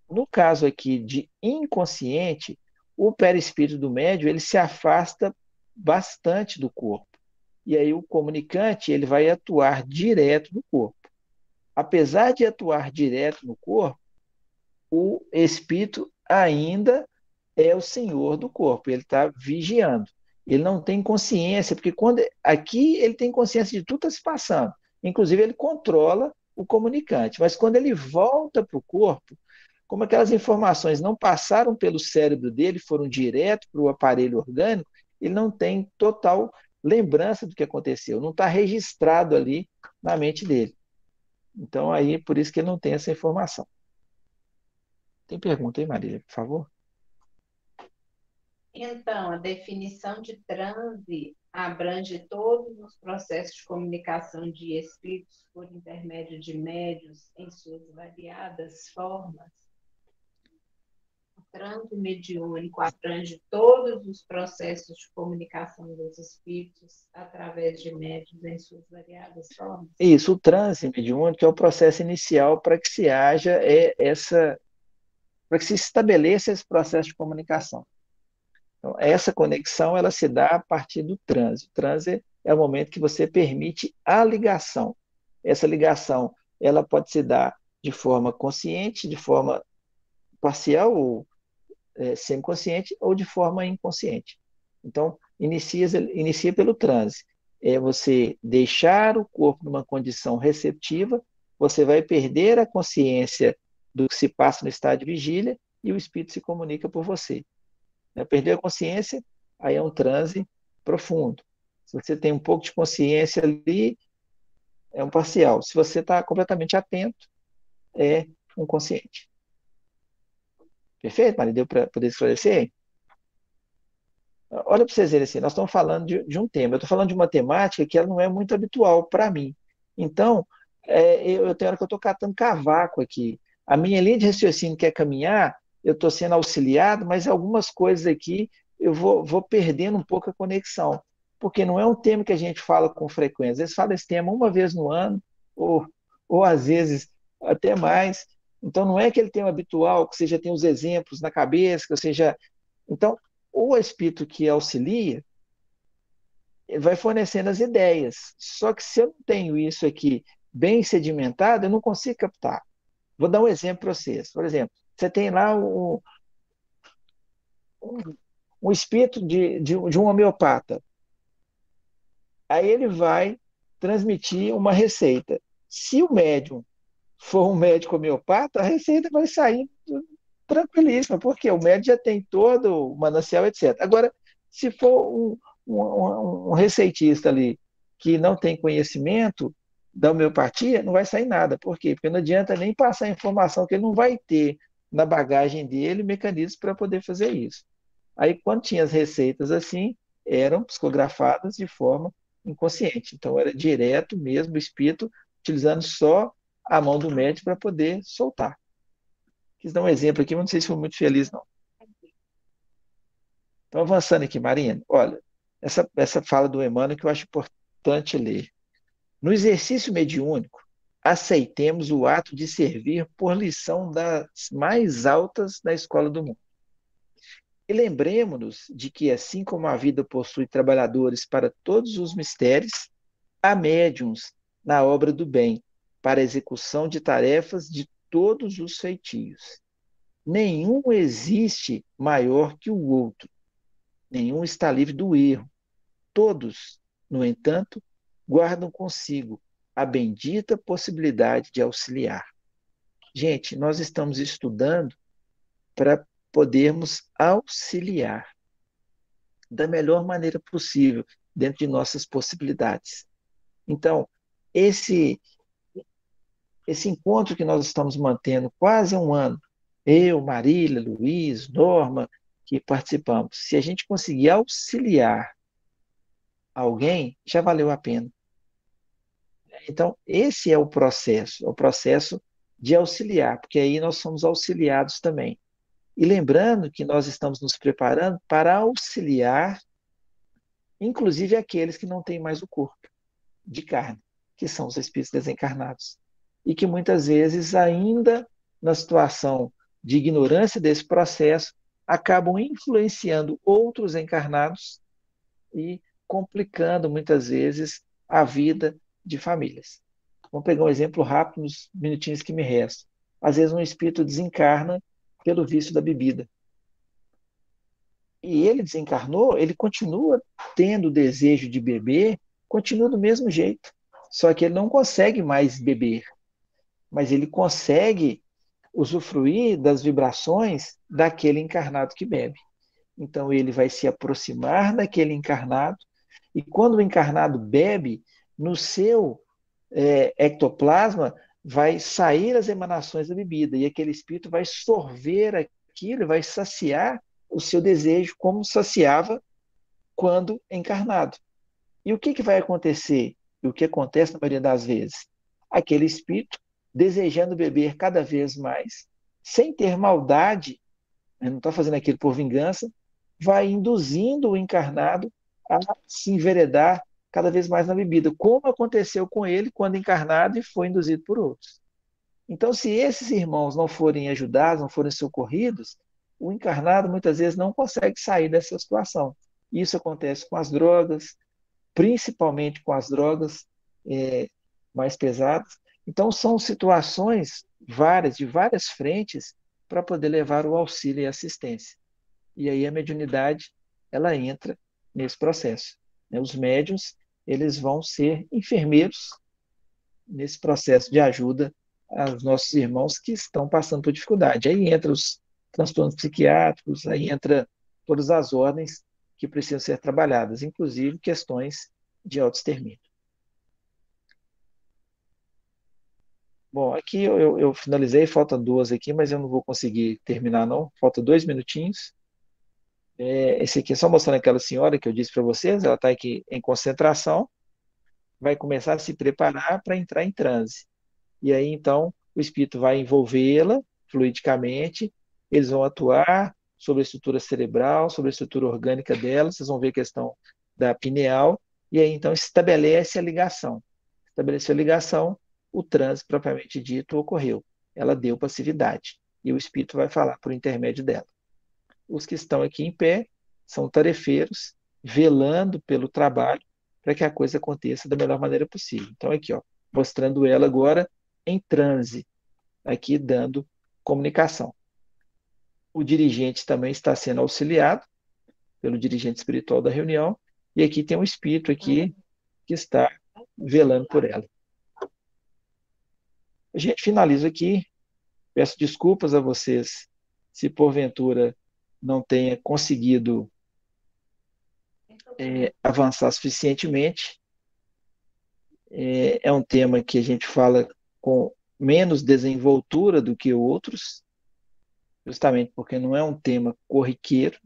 No caso aqui de inconsciente, o perispírito do médium ele se afasta bastante do corpo. E aí o comunicante ele vai atuar direto no corpo. Apesar de atuar direto no corpo, o espírito ainda é o senhor do corpo, ele está vigiando. Ele não tem consciência, porque quando aqui ele tem consciência de tudo que está se passando. Inclusive, ele controla o comunicante. Mas quando ele volta para o corpo, como aquelas informações não passaram pelo cérebro dele, foram direto para o aparelho orgânico, ele não tem total lembrança do que aconteceu, não está registrado ali na mente dele. Então, aí, por isso que ele não tem essa informação. Tem pergunta aí, Marília, por favor? Então, a definição de transe abrange todos os processos de comunicação de espíritos por intermédio de médios em suas variadas formas. transe mediúnico abrange todos os processos de comunicação dos espíritos através de médiuns em suas variadas formas? Isso, o transe mediúnico é o processo inicial para que se haja para que se estabeleça esse processo de comunicação. Então, essa conexão ela se dá a partir do transe. O transe é o momento que você permite a ligação. Essa ligação ela pode se dar de forma consciente, de forma parcial ou semiconsciente, ou de forma inconsciente. Então, inicia pelo transe. É você deixar o corpo numa condição receptiva, você vai perder a consciência do que se passa no estado de vigília e o espírito se comunica por você. Perder a consciência, aí é um transe profundo. Se você tem um pouco de consciência ali, é um parcial. Se você está completamente atento, é um consciente. Perfeito, Maria? Deu para poder esclarecer? Olha para vocês verem assim, nós estamos falando de um tema. Eu estou falando de uma temática que ela não é muito habitual para mim. Então, eu tenho hora que eu estou catando cavaco aqui. A minha linha de raciocínio quer caminhar, eu estou sendo auxiliado, mas algumas coisas aqui eu vou perdendo um pouco a conexão. Porque não é um tema que a gente fala com frequência. Às vezes fala esse tema uma vez no ano, ou, ou às vezes até mais. Então, não é aquele tema habitual que você já tem os exemplos na cabeça, que você já. Então, o espírito que auxilia ele vai fornecendo as ideias. Só que se eu não tenho isso aqui bem sedimentado, eu não consigo captar. Vou dar um exemplo para vocês. Por exemplo, você tem lá um espírito de um homeopata. Aí ele vai transmitir uma receita. Se o médium for um médico homeopata, a receita vai sair tranquilíssima, porque o médico já tem todo o manancial, etc. Agora, se for um receitista ali que não tem conhecimento da homeopatia, não vai sair nada. Por quê? Porque não adianta nem passar a informação que ele não vai ter na bagagem dele mecanismos para poder fazer isso. Aí, quando tinha as receitas assim, eram psicografadas de forma inconsciente. Então, era direto mesmo, o espírito, utilizando só a mão do médico para poder soltar. Quis dar um exemplo aqui, mas não sei se foi muito feliz, não. Então, avançando aqui, Marina, olha, essa fala do Emmanuel que eu acho importante ler. No exercício mediúnico, aceitemos o ato de servir por lição das mais altas da escola do mundo. E lembremos-nos de que, assim como a vida possui trabalhadores para todos os mistérios, há médiuns na obra do bem, para a execução de tarefas de todos os feitios. Nenhum existe maior que o outro, nenhum está livre do erro. Todos, no entanto, guardam consigo a bendita possibilidade de auxiliar. Gente, nós estamos estudando para podermos auxiliar da melhor maneira possível, dentro de nossas possibilidades. Então, esse, esse encontro que nós estamos mantendo quase um ano, eu, Marília, Luiz, Norma, que participamos, se a gente conseguir auxiliar alguém, já valeu a pena. Então, esse é o processo de auxiliar, porque aí nós somos auxiliados também. E lembrando que nós estamos nos preparando para auxiliar, inclusive aqueles que não têm mais o corpo de carne, que são os espíritos desencarnados. E que muitas vezes, ainda na situação de ignorância desse processo, acabam influenciando outros encarnados e complicando muitas vezes a vida de famílias. Vamos pegar um exemplo rápido nos minutinhos que me restam. Às vezes um espírito desencarna pelo vício da bebida. E ele desencarnou, ele continua tendo o desejo de beber, continua do mesmo jeito. Só que ele não consegue mais beber, mas ele consegue usufruir das vibrações daquele encarnado que bebe. Então ele vai se aproximar daquele encarnado, e quando o encarnado bebe, no seu ectoplasma vai sair as emanações da bebida, e aquele espírito vai sorver aquilo, vai saciar o seu desejo, como saciava quando encarnado. E o que vai acontecer? E o que acontece na maioria das vezes? Aquele espírito desejando beber cada vez mais, sem ter maldade Ele não está fazendo aquilo por vingança, vai induzindo o encarnado a se enveredar cada vez mais na bebida, como aconteceu com ele quando encarnado e foi induzido por outros. Então, se esses irmãos não forem ajudados, não forem socorridos, o encarnado muitas vezes não consegue sair dessa situação. Isso acontece com as drogas, principalmente com as drogas é, mais pesadas. Então, são situações várias, de várias frentes, para poder levar o auxílio e assistência. E aí a mediunidade, ela entra nesse processo. Né? Os médiuns, eles vão ser enfermeiros nesse processo de ajuda aos nossos irmãos que estão passando por dificuldade. Aí entra os transtornos psiquiátricos, aí entra todas as ordens que precisam ser trabalhadas, inclusive questões de autoextermínio. Bom, aqui eu finalizei, falta duas aqui, mas eu não vou conseguir terminar, não. Falta 2 minutinhos. Esse aqui é só mostrando aquela senhora que eu disse para vocês, ela está aqui em concentração, vai começar a se preparar para entrar em transe. E aí, então, o espírito vai envolvê-la fluidicamente, eles vão atuar sobre a estrutura cerebral, sobre a estrutura orgânica dela, vocês vão ver a questão da pineal, e aí, então, estabelece a ligação. Estabeleceu a ligação, o transe propriamente dito ocorreu. Ela deu passividade. E o espírito vai falar por intermédio dela. Os que estão aqui em pé são tarefeiros, velando pelo trabalho para que a coisa aconteça da melhor maneira possível. Então, aqui, ó, mostrando ela agora em transe, aqui dando comunicação. O dirigente também está sendo auxiliado pelo dirigente espiritual da reunião, e aqui tem um espírito aqui que está velando por ela. A gente finaliza aqui. Peço desculpas a vocês se porventura não tenha conseguido avançar suficientemente. É um tema que a gente fala com menos desenvoltura do que outros, justamente porque não é um tema corriqueiro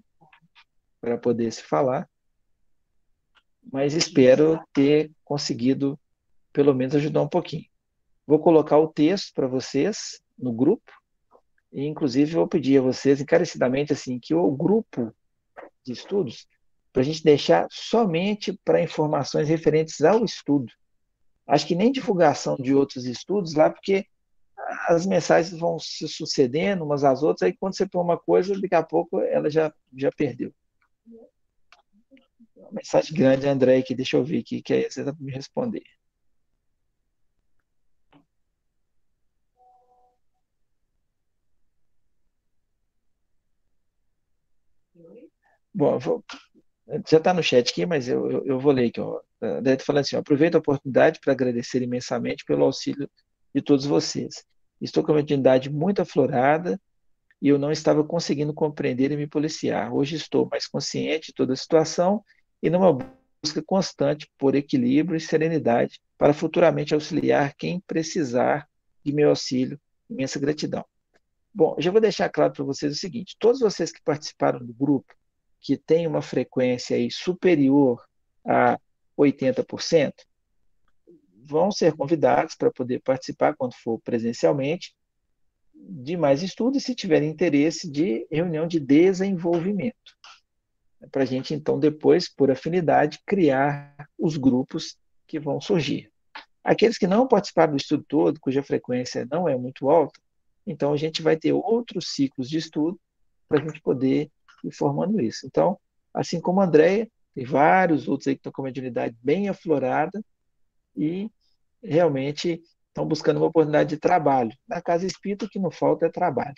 para poder se falar, mas espero ter conseguido pelo menos ajudar um pouquinho. Vou colocar o texto para vocês no grupo e inclusive vou pedir a vocês encarecidamente assim que o grupo de estudos para a gente deixar somente para informações referentes ao estudo. Acho que nem divulgação de outros estudos lá, porque as mensagens vão se sucedendo umas às outras, aí quando você põe uma coisa, daqui a pouco ela já perdeu. Uma mensagem grande, André, aqui, deixa eu ver aqui, que aí você vai me responder. Bom, já está no chat aqui, mas eu vou ler aqui. Ó. Daí está falando assim: ó, aproveito a oportunidade para agradecer imensamente pelo auxílio de todos vocês. Estou com a mediunidade muito aflorada e eu não estava conseguindo compreender e me policiar. Hoje estou mais consciente de toda a situação e numa busca constante por equilíbrio e serenidade para futuramente auxiliar quem precisar de meu auxílio. Imensa gratidão. Bom, já vou deixar claro para vocês o seguinte: todos vocês que participaram do grupo, que tem uma frequência aí superior a 80%, vão ser convidados para poder participar quando for presencialmente de mais estudos, se tiverem interesse de reunião de desenvolvimento. Para a gente, então, depois, por afinidade, criar os grupos que vão surgir. Aqueles que não participaram do estudo todo, cuja frequência não é muito alta, então a gente vai ter outros ciclos de estudo para a gente poder ir formando isso. Então, assim como a Andrea, tem vários outros aí que estão com a mediunidade bem aflorada e realmente estão buscando uma oportunidade de trabalho. Na casa espírita, o que não falta é trabalho.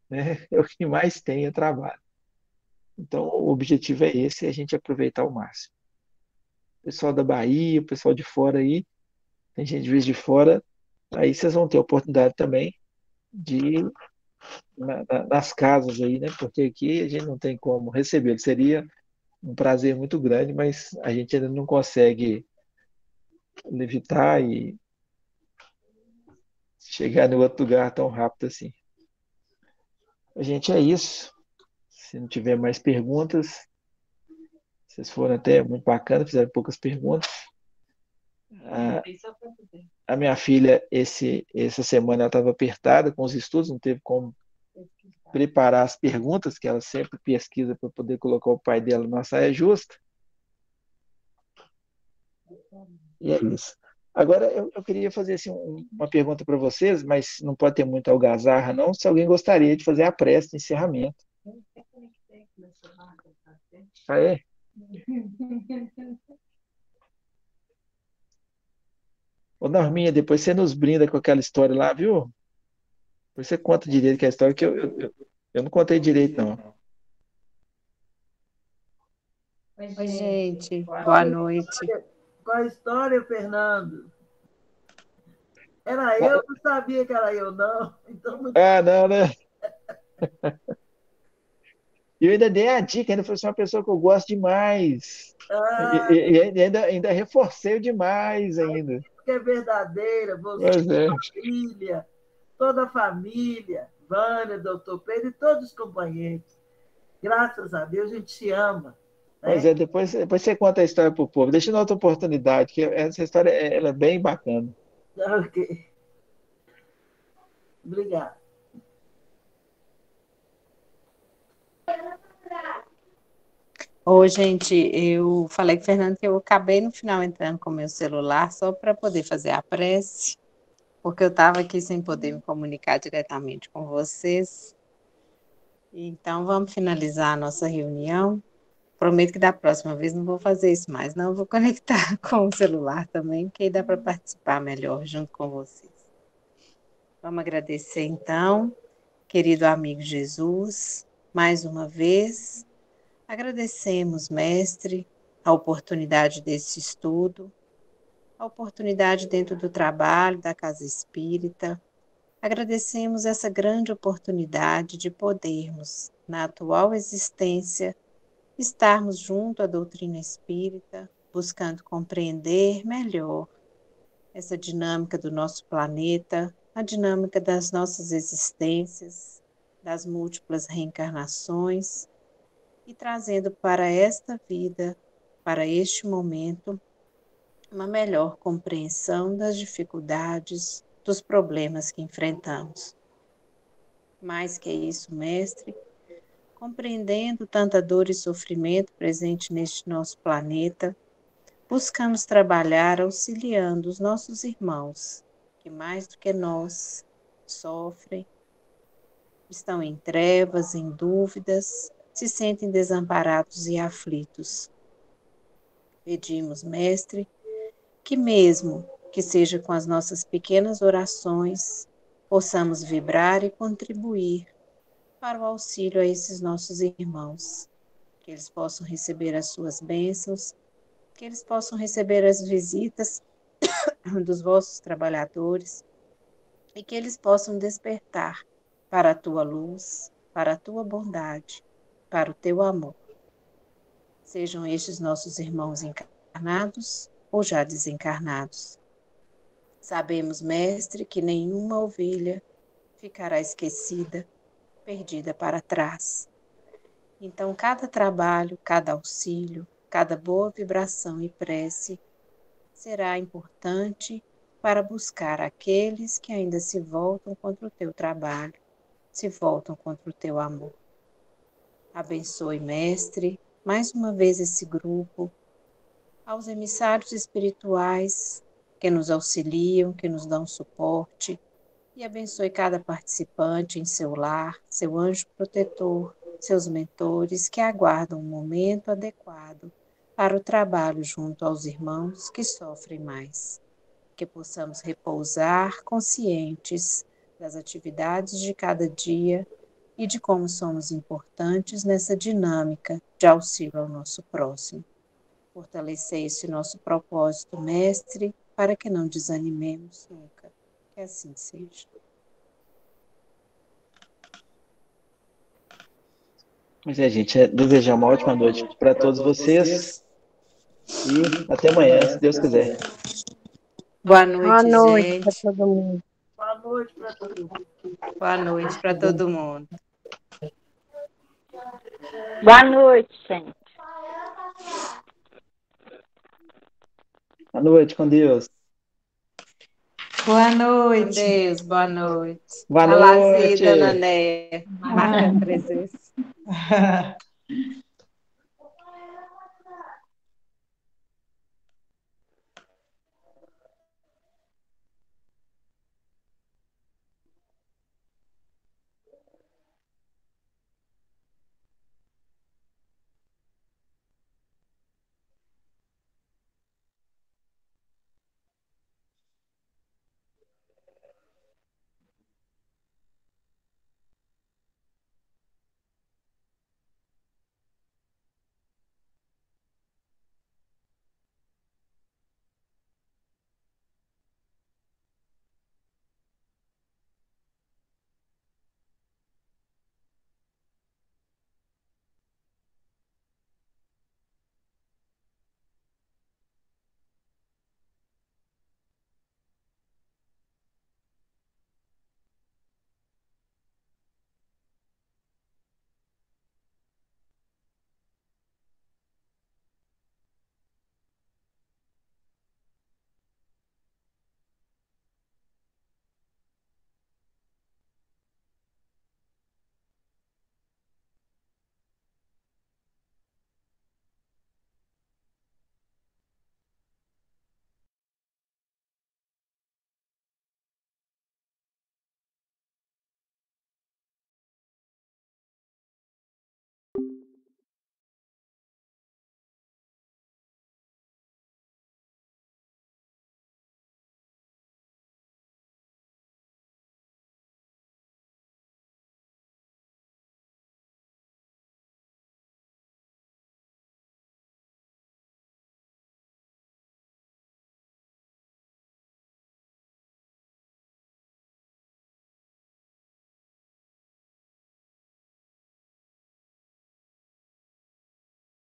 Né? É o que mais tem é trabalho. Então, o objetivo é esse, é a gente aproveitar ao máximo. O pessoal da Bahia, o pessoal de fora aí, tem gente de vez de fora, aí vocês vão ter a oportunidade também de ir nas casas aí, né? Porque aqui a gente não tem como receber. Seria um prazer muito grande, mas a gente ainda não consegue levitar e chegar no outro lugar tão rápido assim. A gente é isso. Se não tiver mais perguntas, vocês foram até muito bacana, fizeram poucas perguntas. A minha filha, essa semana, ela estava apertada com os estudos, não teve como preparar as perguntas, que ela sempre pesquisa para poder colocar o pai dela numa saia justa. E é isso. Agora, eu queria fazer assim, uma pergunta para vocês, mas não pode ter muita algazarra, não. Se alguém gostaria de fazer a prece de encerramento. Ah, é? Ô, Norminha, depois você nos brinda com aquela história lá, viu? Depois você conta direito que é a história, que eu não contei direito, não. Oi, gente. Boa noite. Qual a história, Fernando? Era eu, não sabia que era eu, não. Então, Ah, não, né? E eu ainda dei a dica, ainda foi uma pessoa que eu gosto demais. E ainda reforcei o demais ainda. que é verdadeira, você, Pois é. família, toda a família, Vânia, doutor Pedro e todos os companheiros. Graças a Deus, a gente se ama. Pois Né? é, depois você conta a história para o povo. Deixa em outra oportunidade, que essa história ela é bem bacana. Ok. Obrigada. Ô, gente, eu falei com o Fernando que eu acabei no final entrando com o meu celular só para poder fazer a prece, porque eu estava aqui sem poder me comunicar diretamente com vocês. Então, vamos finalizar a nossa reunião. Prometo que da próxima vez não vou fazer isso mais, não. Eu vou conectar com o celular também, que aí dá para participar melhor junto com vocês. Vamos agradecer, então, querido amigo Jesus, mais uma vez. Agradecemos, mestre, a oportunidade desse estudo, a oportunidade dentro do trabalho da Casa Espírita. Agradecemos essa grande oportunidade de podermos, na atual existência, estarmos junto à doutrina espírita, buscando compreender melhor essa dinâmica do nosso planeta, a dinâmica das nossas existências, das múltiplas reencarnações, e trazendo para esta vida, para este momento, uma melhor compreensão das dificuldades, dos problemas que enfrentamos. Mais que isso, mestre, compreendendo tanta dor e sofrimento presente neste nosso planeta, buscamos trabalhar auxiliando os nossos irmãos, que mais do que nós sofrem, estão em trevas, em dúvidas, se sentem desamparados e aflitos. Pedimos, mestre, que mesmo que seja com as nossas pequenas orações, possamos vibrar e contribuir para o auxílio a esses nossos irmãos, que eles possam receber as suas bênçãos, que eles possam receber as visitas dos vossos trabalhadores e que eles possam despertar para a tua luz, para a tua bondade, para o teu amor. Sejam estes nossos irmãos encarnados ou já desencarnados. Sabemos, mestre, que nenhuma ovelha ficará esquecida, perdida para trás. Então, cada trabalho, cada auxílio, cada boa vibração e prece será importante para buscar aqueles que ainda se voltam contra o teu trabalho, se voltam contra o teu amor. Abençoe, mestre, mais uma vez esse grupo, aos emissários espirituais que nos auxiliam, que nos dão suporte, e abençoe cada participante em seu lar, seu anjo protetor, seus mentores que aguardam um momento adequado para o trabalho junto aos irmãos que sofrem mais. Que possamos repousar conscientes das atividades de cada dia e de como somos importantes nessa dinâmica de auxílio ao nosso próximo. Fortalecer esse nosso propósito, mestre, para que não desanimemos nunca. Que assim seja. Mas é, gente, desejar uma ótima noite para todos vocês e até amanhã, se Deus quiser. Boa Boa noite, noite para gente. todo mundo. Boa noite para todo mundo. Boa noite para todo mundo. Boa noite, gente. Boa noite, com Deus. Boa Com noite. Deus, boa noite. Boa A Lazi, noite. dona Néia, marcando presença.